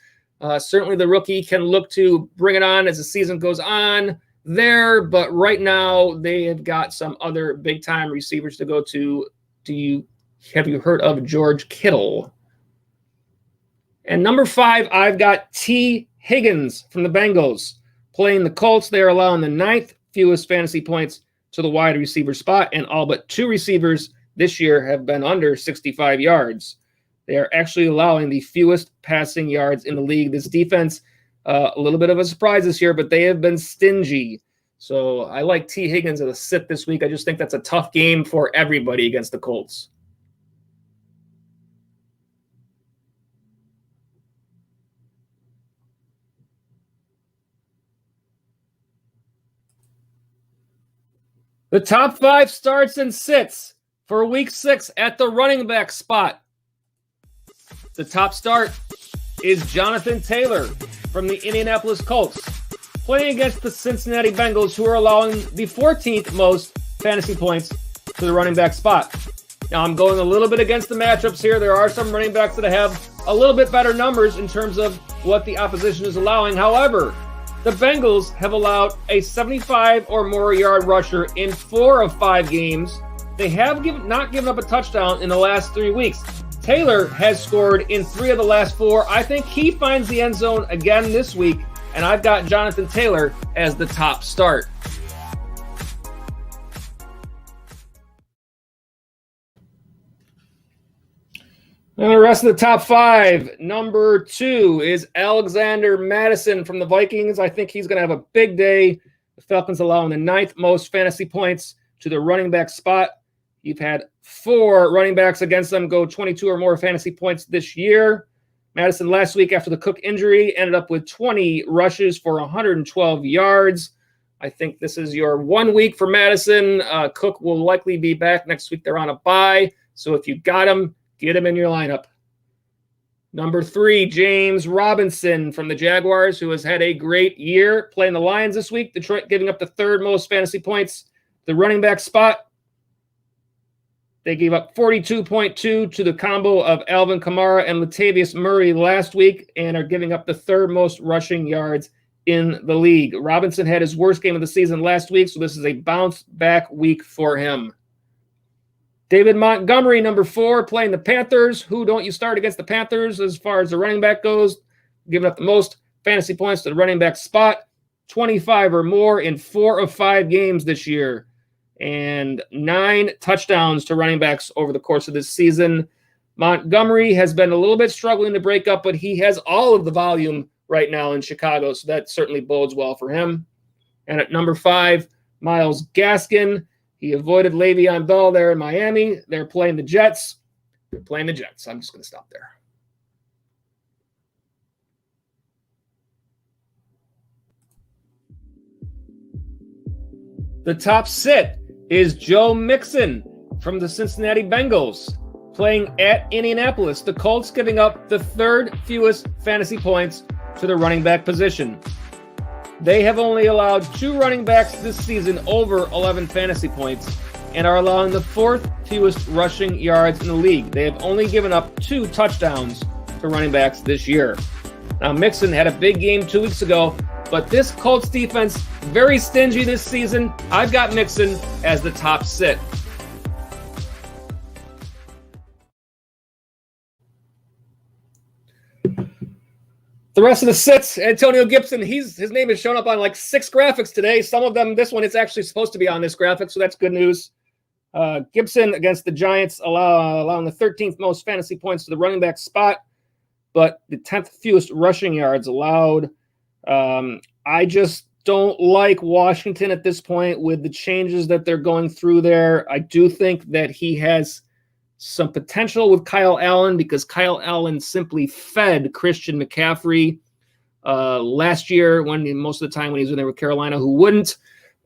Certainly the rookie can look to bring it on as the season goes on there, but right now they have got some other big-time receivers to go to. Have you heard of George Kittle? And number 5, I've got T. Higgins from the Bengals. Playing the Colts, they are allowing the 9th fewest fantasy points to the wide receiver spot, and all but 2 receivers this year have been under 65 yards. They are actually allowing the fewest passing yards in the league. This defense, a little bit of a surprise this year, but they have been stingy. So I like T. Higgins as a sit this week. I just think that's a tough game for everybody against the Colts. The top 5 starts and sits for week 6 at the running back spot. The top start is Jonathan Taylor from the Indianapolis Colts, playing against the Cincinnati Bengals, who are allowing the 14th most fantasy points to the running back spot. Now, I'm going a little bit against the matchups here. There are some running backs that have a little bit better numbers in terms of what the opposition is allowing. However, the Bengals have allowed a 75 or more yard rusher in 4 of 5 games. They have not given up a touchdown in the last 3 weeks. Taylor has scored in 3 of the last 4. I think he finds the end zone again this week, and I've got Jonathan Taylor as the top start. And the rest of the top 5, number 2 is Alexander Mattison from the Vikings. I think he's going to have a big day. The Falcons allowing the 9th most fantasy points to the running back spot. You've had 4 running backs against them go 22 or more fantasy points this year. Mattison last week after the Cook injury ended up with 20 rushes for 112 yards. I think this is your 1 week for Mattison. Cook will likely be back next week. They're on a bye. So if you got him, get him in your lineup. Number 3, James Robinson from the Jaguars, who has had a great year playing the Lions this week. Detroit giving up the 3rd most fantasy points. The running back spot, they gave up 42.2 to the combo of Alvin Kamara and Latavius Murray last week and are giving up the 3rd most rushing yards in the league. Robinson had his worst game of the season last week, so this is a bounce-back week for him. David Montgomery, number 4, playing the Panthers. Who don't you start against the Panthers as far as the running back goes? Giving up the most fantasy points to the running back spot, 25 or more in 4 of 5 games this year, and 9 touchdowns to running backs over the course of this season. Montgomery has been a little bit struggling to break up, but he has all of the volume right now in Chicago, so that certainly bodes well for him. And at number 5, Myles Gaskin. He avoided Le'Veon Bell there in Miami. They're playing the Jets. They're playing the Jets. I'm just going to stop there. The top sit is Joe Mixon from the Cincinnati Bengals, playing at Indianapolis. The Colts giving up the 3rd fewest fantasy points to the running back position. They have only allowed 2 running backs this season over 11 fantasy points and are allowing the 4th fewest rushing yards in the league. They have only given up 2 touchdowns to running backs this year. Now, Mixon had a big game 2 weeks ago, but this Colts defense, very stingy this season. I've got Mixon as the top sit. The rest of the sits, Antonio Gibson, his name has shown up on like 6 graphics today. Some of them, this one, it's actually supposed to be on this graphic, so that's good news. Gibson against the Giants, allowing the 13th most fantasy points to the running back spot, but the 10th fewest rushing yards allowed. I just don't like Washington at this point with the changes that they're going through there. I do think that he has some potential with Kyle Allen because Kyle Allen simply fed Christian McCaffrey last year when most of the time when he was in there with Carolina, who wouldn't.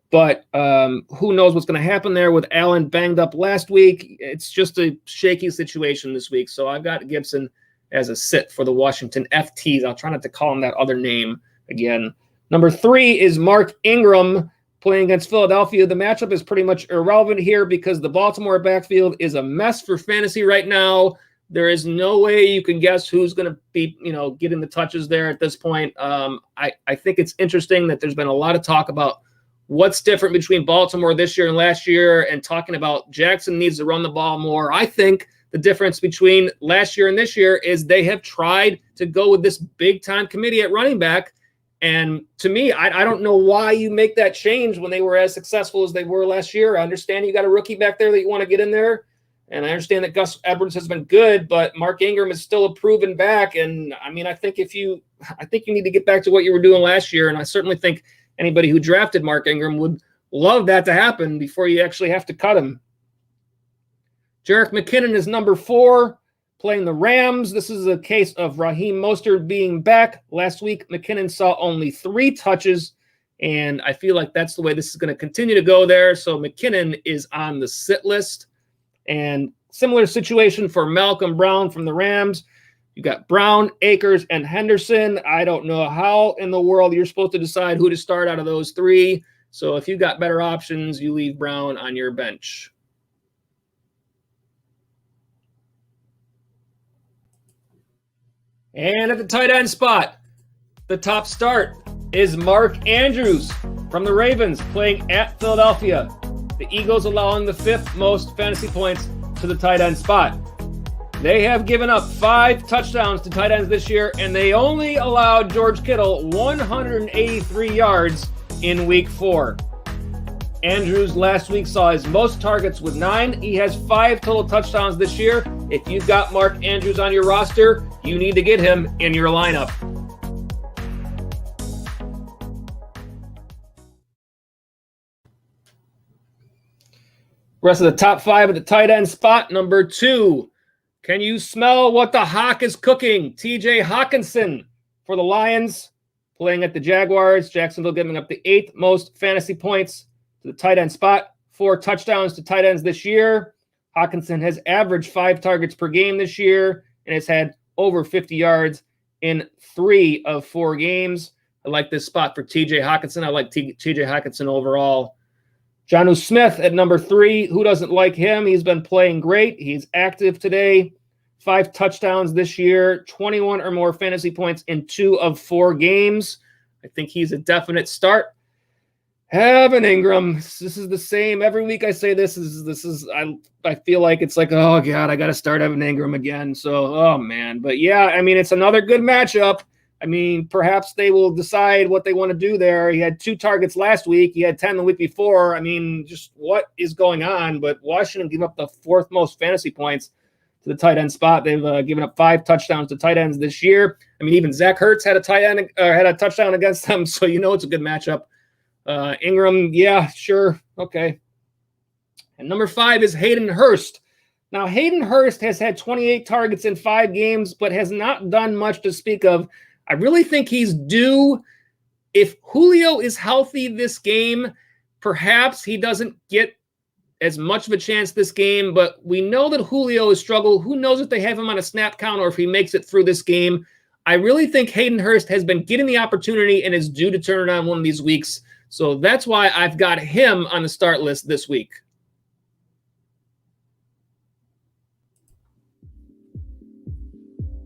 But who knows what's going to happen there with Allen banged up last week. It's just a shaky situation this week. So I've got Gibson as a sit for the Washington FTs. I'll try not to call him that other name again. Number 3 is Mark Ingram playing against Philadelphia. The matchup is pretty much irrelevant here because the Baltimore backfield is a mess for fantasy right now. There is no way you can guess who's going to be, getting the touches there at this point. I think it's interesting that there's been a lot of talk about what's different between Baltimore this year and last year, and talking about Jackson needs to run the ball more. I think the difference between last year and this year is they have tried to go with this big-time committee at running back. And to me, I don't know why you make that change when they were as successful as they were last year. I understand you got a rookie back there that you want to get in there. And I understand that Gus Edwards has been good, but Mark Ingram is still a proven back. And I think you need to get back to what you were doing last year. And I certainly think anybody who drafted Mark Ingram would love that to happen before you actually have to cut him. Jerick McKinnon is number 4, playing the Rams. This is a case of Raheem Mostert being back. Last week, McKinnon saw only 3 touches, and I feel like that's the way this is going to continue to go there. So McKinnon is on the sit list. And similar situation for Malcolm Brown from the Rams. You got Brown, Akers, and Henderson. I don't know how in the world you're supposed to decide who to start out of those 3. So if you've got better options, you leave Brown on your bench. And at the tight end spot, the top start is Mark Andrews from the Ravens playing at Philadelphia. The Eagles allowing the 5th most fantasy points to the tight end spot. They have given up 5 touchdowns to tight ends this year, and they only allowed George Kittle 183 yards in week 4. Andrews last week saw his most targets with 9. He has 5 total touchdowns this year. If you've got Mark Andrews on your roster, you need to get him in your lineup. Rest of the top 5 at the tight end spot. Number 2, can you smell what the hawk is cooking? TJ Hawkinson for the Lions, playing at the Jaguars. Jacksonville giving up the 8th most fantasy points to the tight end spot. 4 touchdowns to tight ends this year. Hawkinson has averaged 5 targets per game this year and has had over 50 yards in 3 of 4 games. I like this spot for TJ Hawkinson. I like TJ Hawkinson overall. Jonnu Smith at number 3. Who doesn't like him? He's been playing great. He's active today. 5 touchdowns this year, 21 or more fantasy points in 2 of 4 games. I think he's a definite start. Evan Ingram. This is the same. Every week I say this is I feel like it's like, oh God, I got to start Evan Ingram again. So, oh man. But yeah, it's another good matchup. Perhaps they will decide what they want to do there. He had 2 targets last week. He had 10 the week before. Just what is going on? But Washington gave up the 4th most fantasy points to the tight end spot. They've given up 5 touchdowns to tight ends this year. Even Zach Ertz had a touchdown against them. So it's a good matchup. Ingram, yeah, sure. Okay. And number 5 is Hayden Hurst. Now, Hayden Hurst has had 28 targets in 5 games, but has not done much to speak of. I really think he's due. If Julio is healthy this game, perhaps he doesn't get as much of a chance this game, but we know that Julio has struggled. Who knows if they have him on a snap count or if he makes it through this game. I really think Hayden Hurst has been getting the opportunity and is due to turn it on one of these weeks. So that's why I've got him on the start list this week.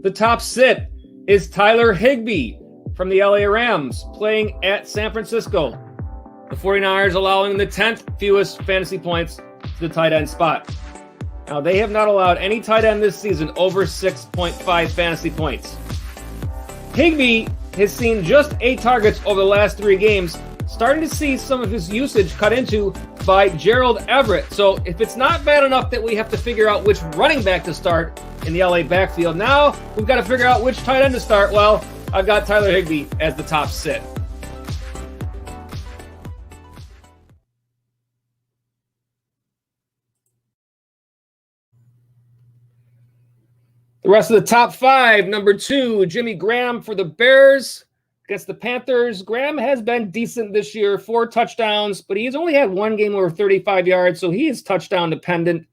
The top sit is Tyler Higbee from the LA Rams playing at San Francisco. The 49ers allowing the 10th fewest fantasy points to the tight end spot. Now, they have not allowed any tight end this season over 6.5 fantasy points. Higbee has seen just 8 targets over the last 3 games, starting to see some of his usage cut into by Gerald Everett. So if it's not bad enough that we have to figure out which running back to start in the LA backfield, now we've got to figure out which tight end to start. Well, I've got Tyler Higbee as the top sit. The rest of the top 5, number 2, Jimmy Graham for the Bears. Against the Panthers, Graham has been decent this year, 4 touchdowns, but he's only had 1 game over 35 yards, so he is touchdown dependent.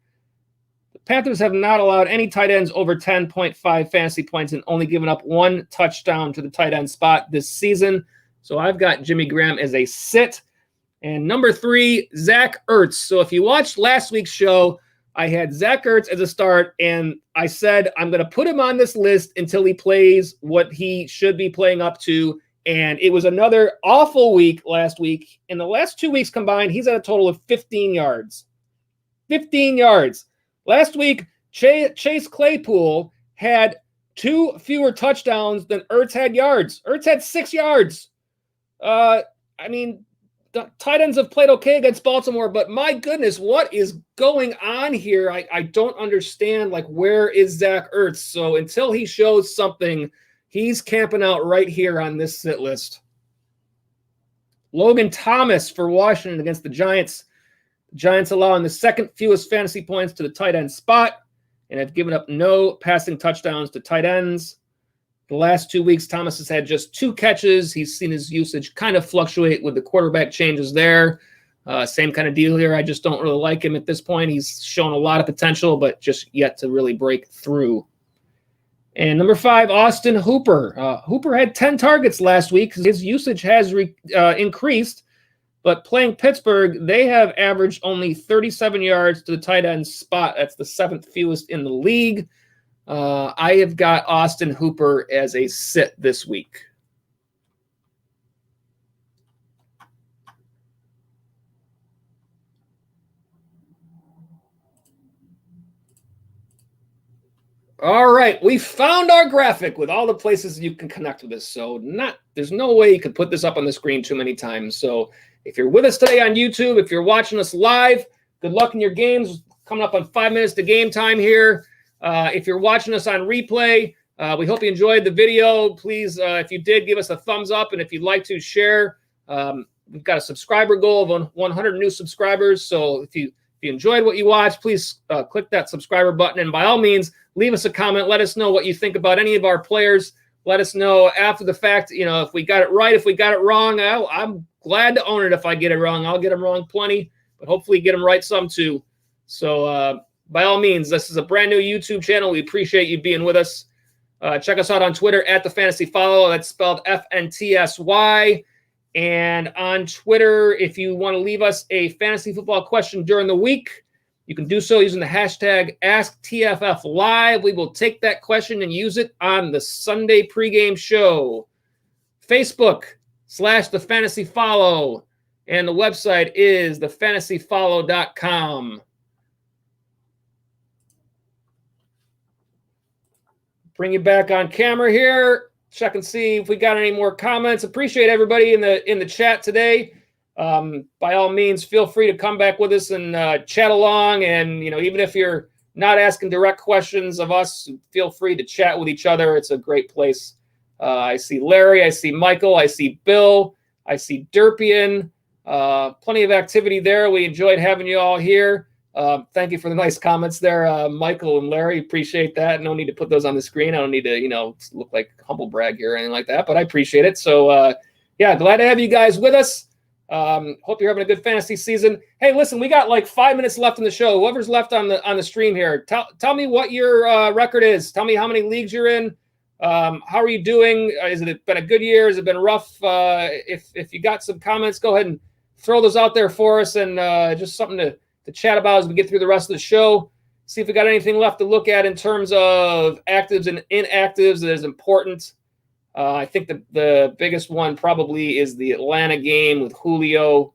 The Panthers have not allowed any tight ends over 10.5 fantasy points and only given up 1 touchdown to the tight end spot this season. So I've got Jimmy Graham as a sit. And number 3, Zach Ertz. So if you watched last week's show, I had Zach Ertz as a start, and I said I'm going to put him on this list until he plays what he should be playing up to. And it was another awful week last week. In the last 2 weeks combined, he's at a total of 15 yards. 15 yards. Last week, Chase Claypool had 2 fewer touchdowns than Ertz had yards. Ertz had 6 yards. I mean, the tight ends have played okay against Baltimore, but my goodness, what is going on here? I don't understand, like, where is Zach Ertz? So until he shows something, he's camping out right here on this sit list. Logan Thomas for Washington against the Giants. The Giants allowing the 2nd fewest fantasy points to the tight end spot and have given up no passing touchdowns to tight ends. The last 2 weeks, Thomas has had just 2 catches. He's seen his usage kind of fluctuate with the quarterback changes there. Same kind of deal here. I just don't really like him at this point. He's shown a lot of potential, but just yet to really break through. And number 5, Austin Hooper. Hooper had 10 targets last week. His usage has increased, but playing Pittsburgh, they have averaged only 37 yards to the tight end spot. That's the 7th fewest in the league. I have got Austin Hooper as a sit this week. All right, we found our graphic with all the places you can connect with us. So there's no way you could put this up on the screen too many times. So if you're with us today on YouTube, if you're watching us live, good luck in your games. Coming up on 5 minutes to game time here. If you're watching us on replay, we hope you enjoyed the video. Please, if you did, give us a thumbs up. And if you'd like to share, we've got a subscriber goal of 100 new subscribers. So if you enjoyed what you watched, please click that subscriber button. And by all means, leave us a comment. Let us know what you think about any of our players. Let us know after the fact, if we got it right, if we got it wrong. I'm glad to own it if I get it wrong. I'll get them wrong plenty, but hopefully get them right some too. So by all means, this is a brand new YouTube channel. We appreciate you being with us. Check us out on Twitter at The Fantasy Follow. That's spelled FNTSY. And on Twitter, if you want to leave us a fantasy football question during the week, you can do so using the hashtag AskTFFLive. We will take that question and use it on the Sunday Pregame show. Facebook/The Fantasy Follow. And the website is thefantasyfollow.com. Bring you back on camera here. Check and see if we got any more comments. Appreciate everybody in the chat today. By all means, feel free to come back with us and chat along. And even if you're not asking direct questions of us, feel free to chat with each other. It's a great place. I see Larry, I see Michael, I see Bill, I see Derpian. Plenty of activity there. We enjoyed having you all here. Thank you for the nice comments there, Michael and Larry. Appreciate that. No need to put those on the screen. I don't need to, look like humble brag here or anything like that, but I appreciate it. So, glad to have you guys with us. Hope you're having a good fantasy season. Hey, listen, we got like 5 minutes left in the show. Whoever's left on the stream here, tell me what your record is. Tell me how many leagues you're in. How are you doing? Has it been a good year? Has it been rough? If you got some comments, go ahead and throw those out there for us, and just something to chat about as we get through the rest of the show. See if we got anything left to look at in terms of actives and inactives that is important. I think the biggest one probably is the Atlanta game with Julio.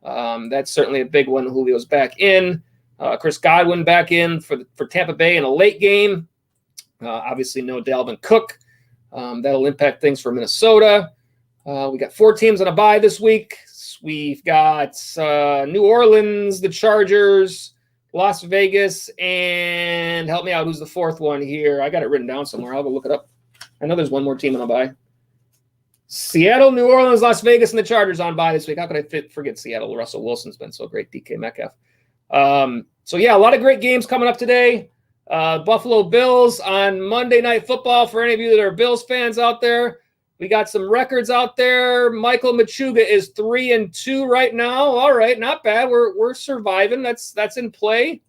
That's certainly a big one. Julio's back in. Chris Godwin back in for Tampa Bay in a late game. Obviously no Dalvin Cook. That'll impact things for Minnesota. We got 4 teams on a bye this week. We've got New Orleans, the Chargers, Las Vegas, and help me out. Who's the 4th one here? I got it written down somewhere. I'll go look it up. I know there's one more team on a bye. Seattle, New Orleans, Las Vegas, and the Chargers on bye this week. How could I forget Seattle? Russell Wilson's been so great. DK Metcalf. A lot of great games coming up today. Buffalo Bills on Monday Night Football for any of you that are Bills fans out there. We got some records out there. Michael Machuga is 3-2 right now. All right, not bad. We're surviving. That's in play.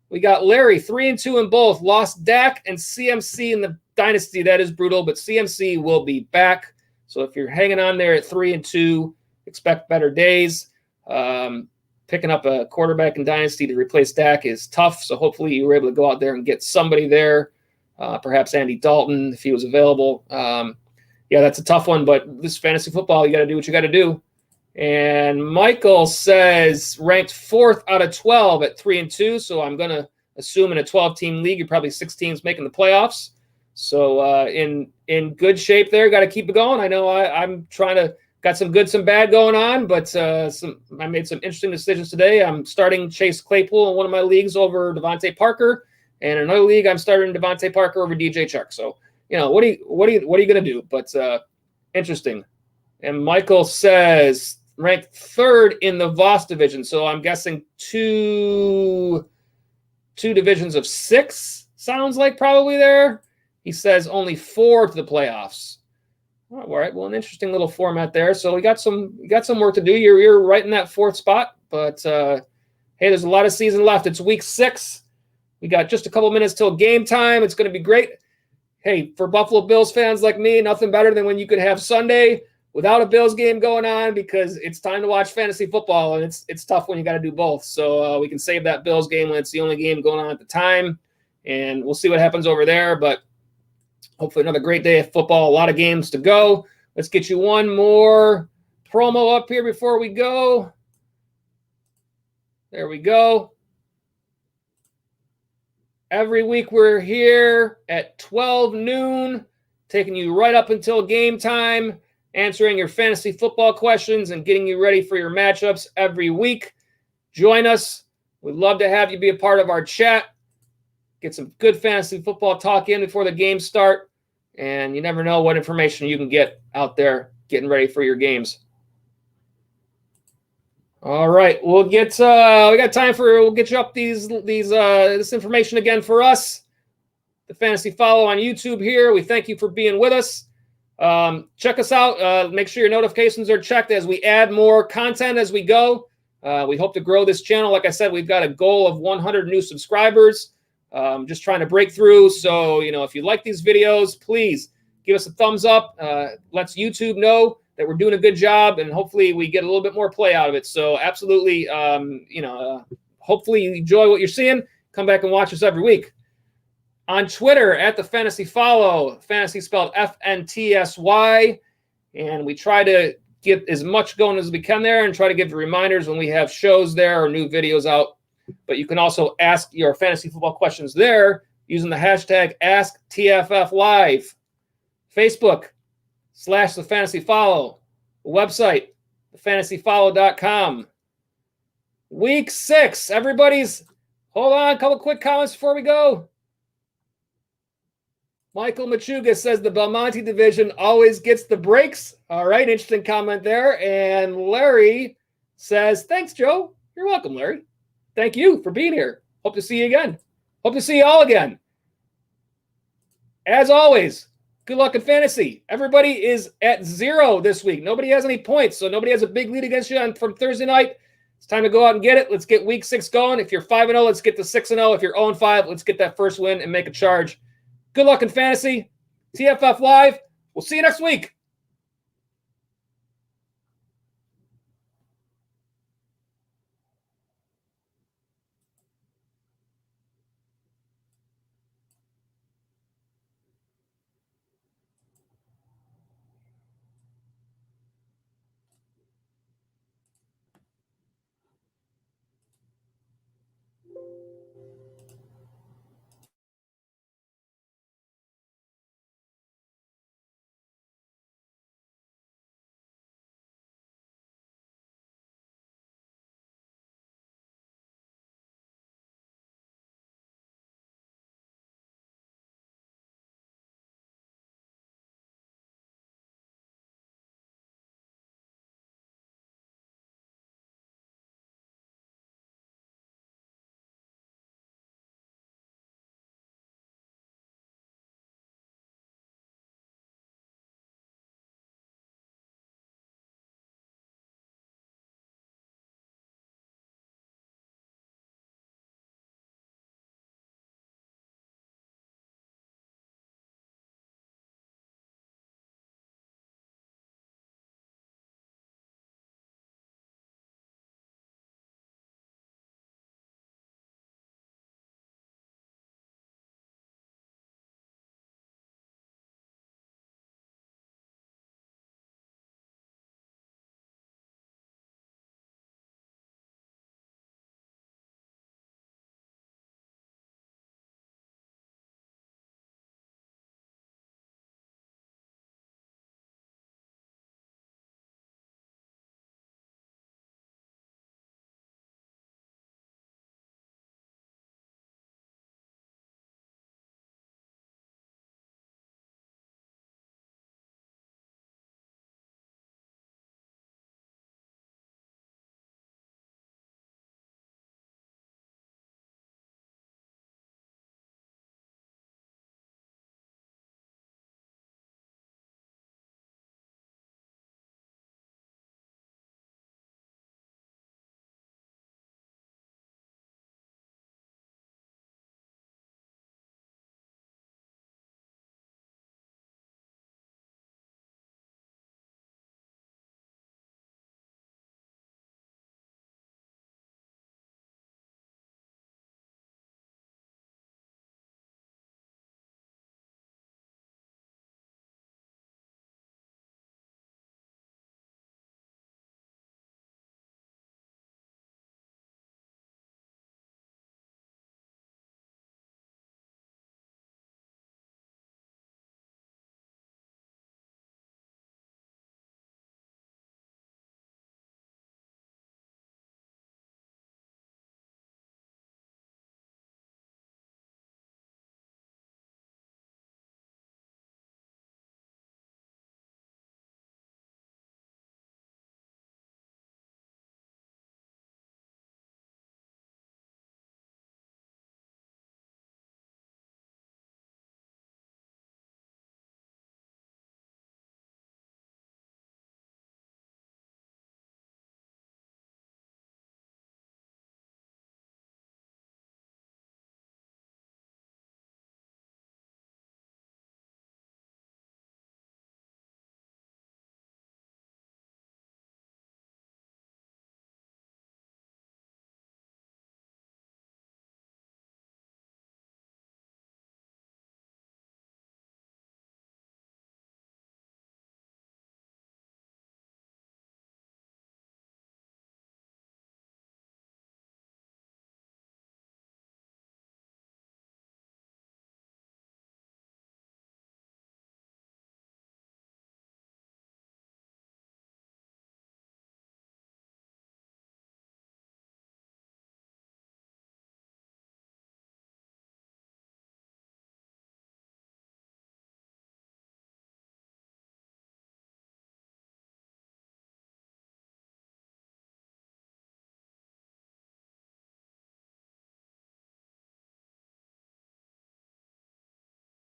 We got Larry 3-2 in both. Lost Dak and CMC in the dynasty. That is brutal, but CMC will be back. So if you're hanging on there at 3-2, expect better days. Picking up a quarterback in dynasty to replace Dak is tough. So hopefully you were able to go out there and get somebody there. Perhaps Andy Dalton if he was available. Yeah, that's a tough one, but this fantasy football, you got to do what you got to do. And Michael says ranked 4th out of 12 at 3-2. So I'm going to assume in a 12-team league, you're probably 6 teams making the playoffs. So in good shape there. Got to keep it going. I know I'm trying to got some good, some bad going on, but I made some interesting decisions today. I'm starting Chase Claypool in one of my leagues over Devontae Parker, and in another league I'm starting Devontae Parker over DJ Chark. So what are you gonna do? But interesting. And Michael says ranked 3rd in the Voss division. So I'm guessing two divisions of 6 sounds like probably there. He says only 4 to the playoffs. All right. Well, an interesting little format there. So we got some work to do. You're right in that 4th spot, but hey, there's a lot of season left. It's week 6. We got just a couple minutes till game time. It's going to be great. Hey, for Buffalo Bills fans like me, nothing better than when you could have Sunday without a Bills game going on, because it's time to watch fantasy football, and it's tough when you got to do both. So we can save that Bills game when it's the only game going on at the time, and we'll see what happens over there. But hopefully another great day of football, a lot of games to go. Let's get you one more promo up here before we go. There we go. Every week we're here at 12 noon, taking you right up until game time, answering your fantasy football questions and getting you ready for your matchups every week. Join us. We'd love to have you be a part of our chat. Get some good fantasy football talk in before the games start. And you never know what information you can get out there getting ready for your games. All right, we'll get we'll get you up this information again for us. The Fantasy Follow on YouTube here. We thank you for being with us. Check us out. Make sure your notifications are checked as we add more content as we go. We hope to grow this channel. Like I said, we've got a goal of 100 new subscribers. Just trying to break through. So, if you like these videos, please give us a thumbs up. Lets YouTube know that we're doing a good job, and hopefully we get a little bit more play out of it. So absolutely, hopefully you enjoy what you're seeing. Come back and watch us every week. On Twitter, at the Fantasy Follow, fantasy spelled FNTSY. And we try to get as much going as we can there and try to give you reminders when we have shows there or new videos out. But you can also ask your fantasy football questions there using the hashtag AskTFFLive. Facebook /The Fantasy Follow. The website, thefantasyfollow.com. Week 6. Hold on, a couple quick comments before we go. Michael Machuga says the Belmonte division always gets the breaks. All right, interesting comment there. And Larry says, thanks, Joe. You're welcome, Larry. Thank you for being here. Hope to see you again. Hope to see you all again. As always, good luck in fantasy. Everybody is at 0 this week. Nobody has any points, so nobody has a big lead against you from Thursday night. It's time to go out and get it. Let's get week 6 going. If you're 5-0, let's get to 6-0. If you're 0-5, let's get that first win and make a charge. Good luck in fantasy. TFF Live. We'll see you next week.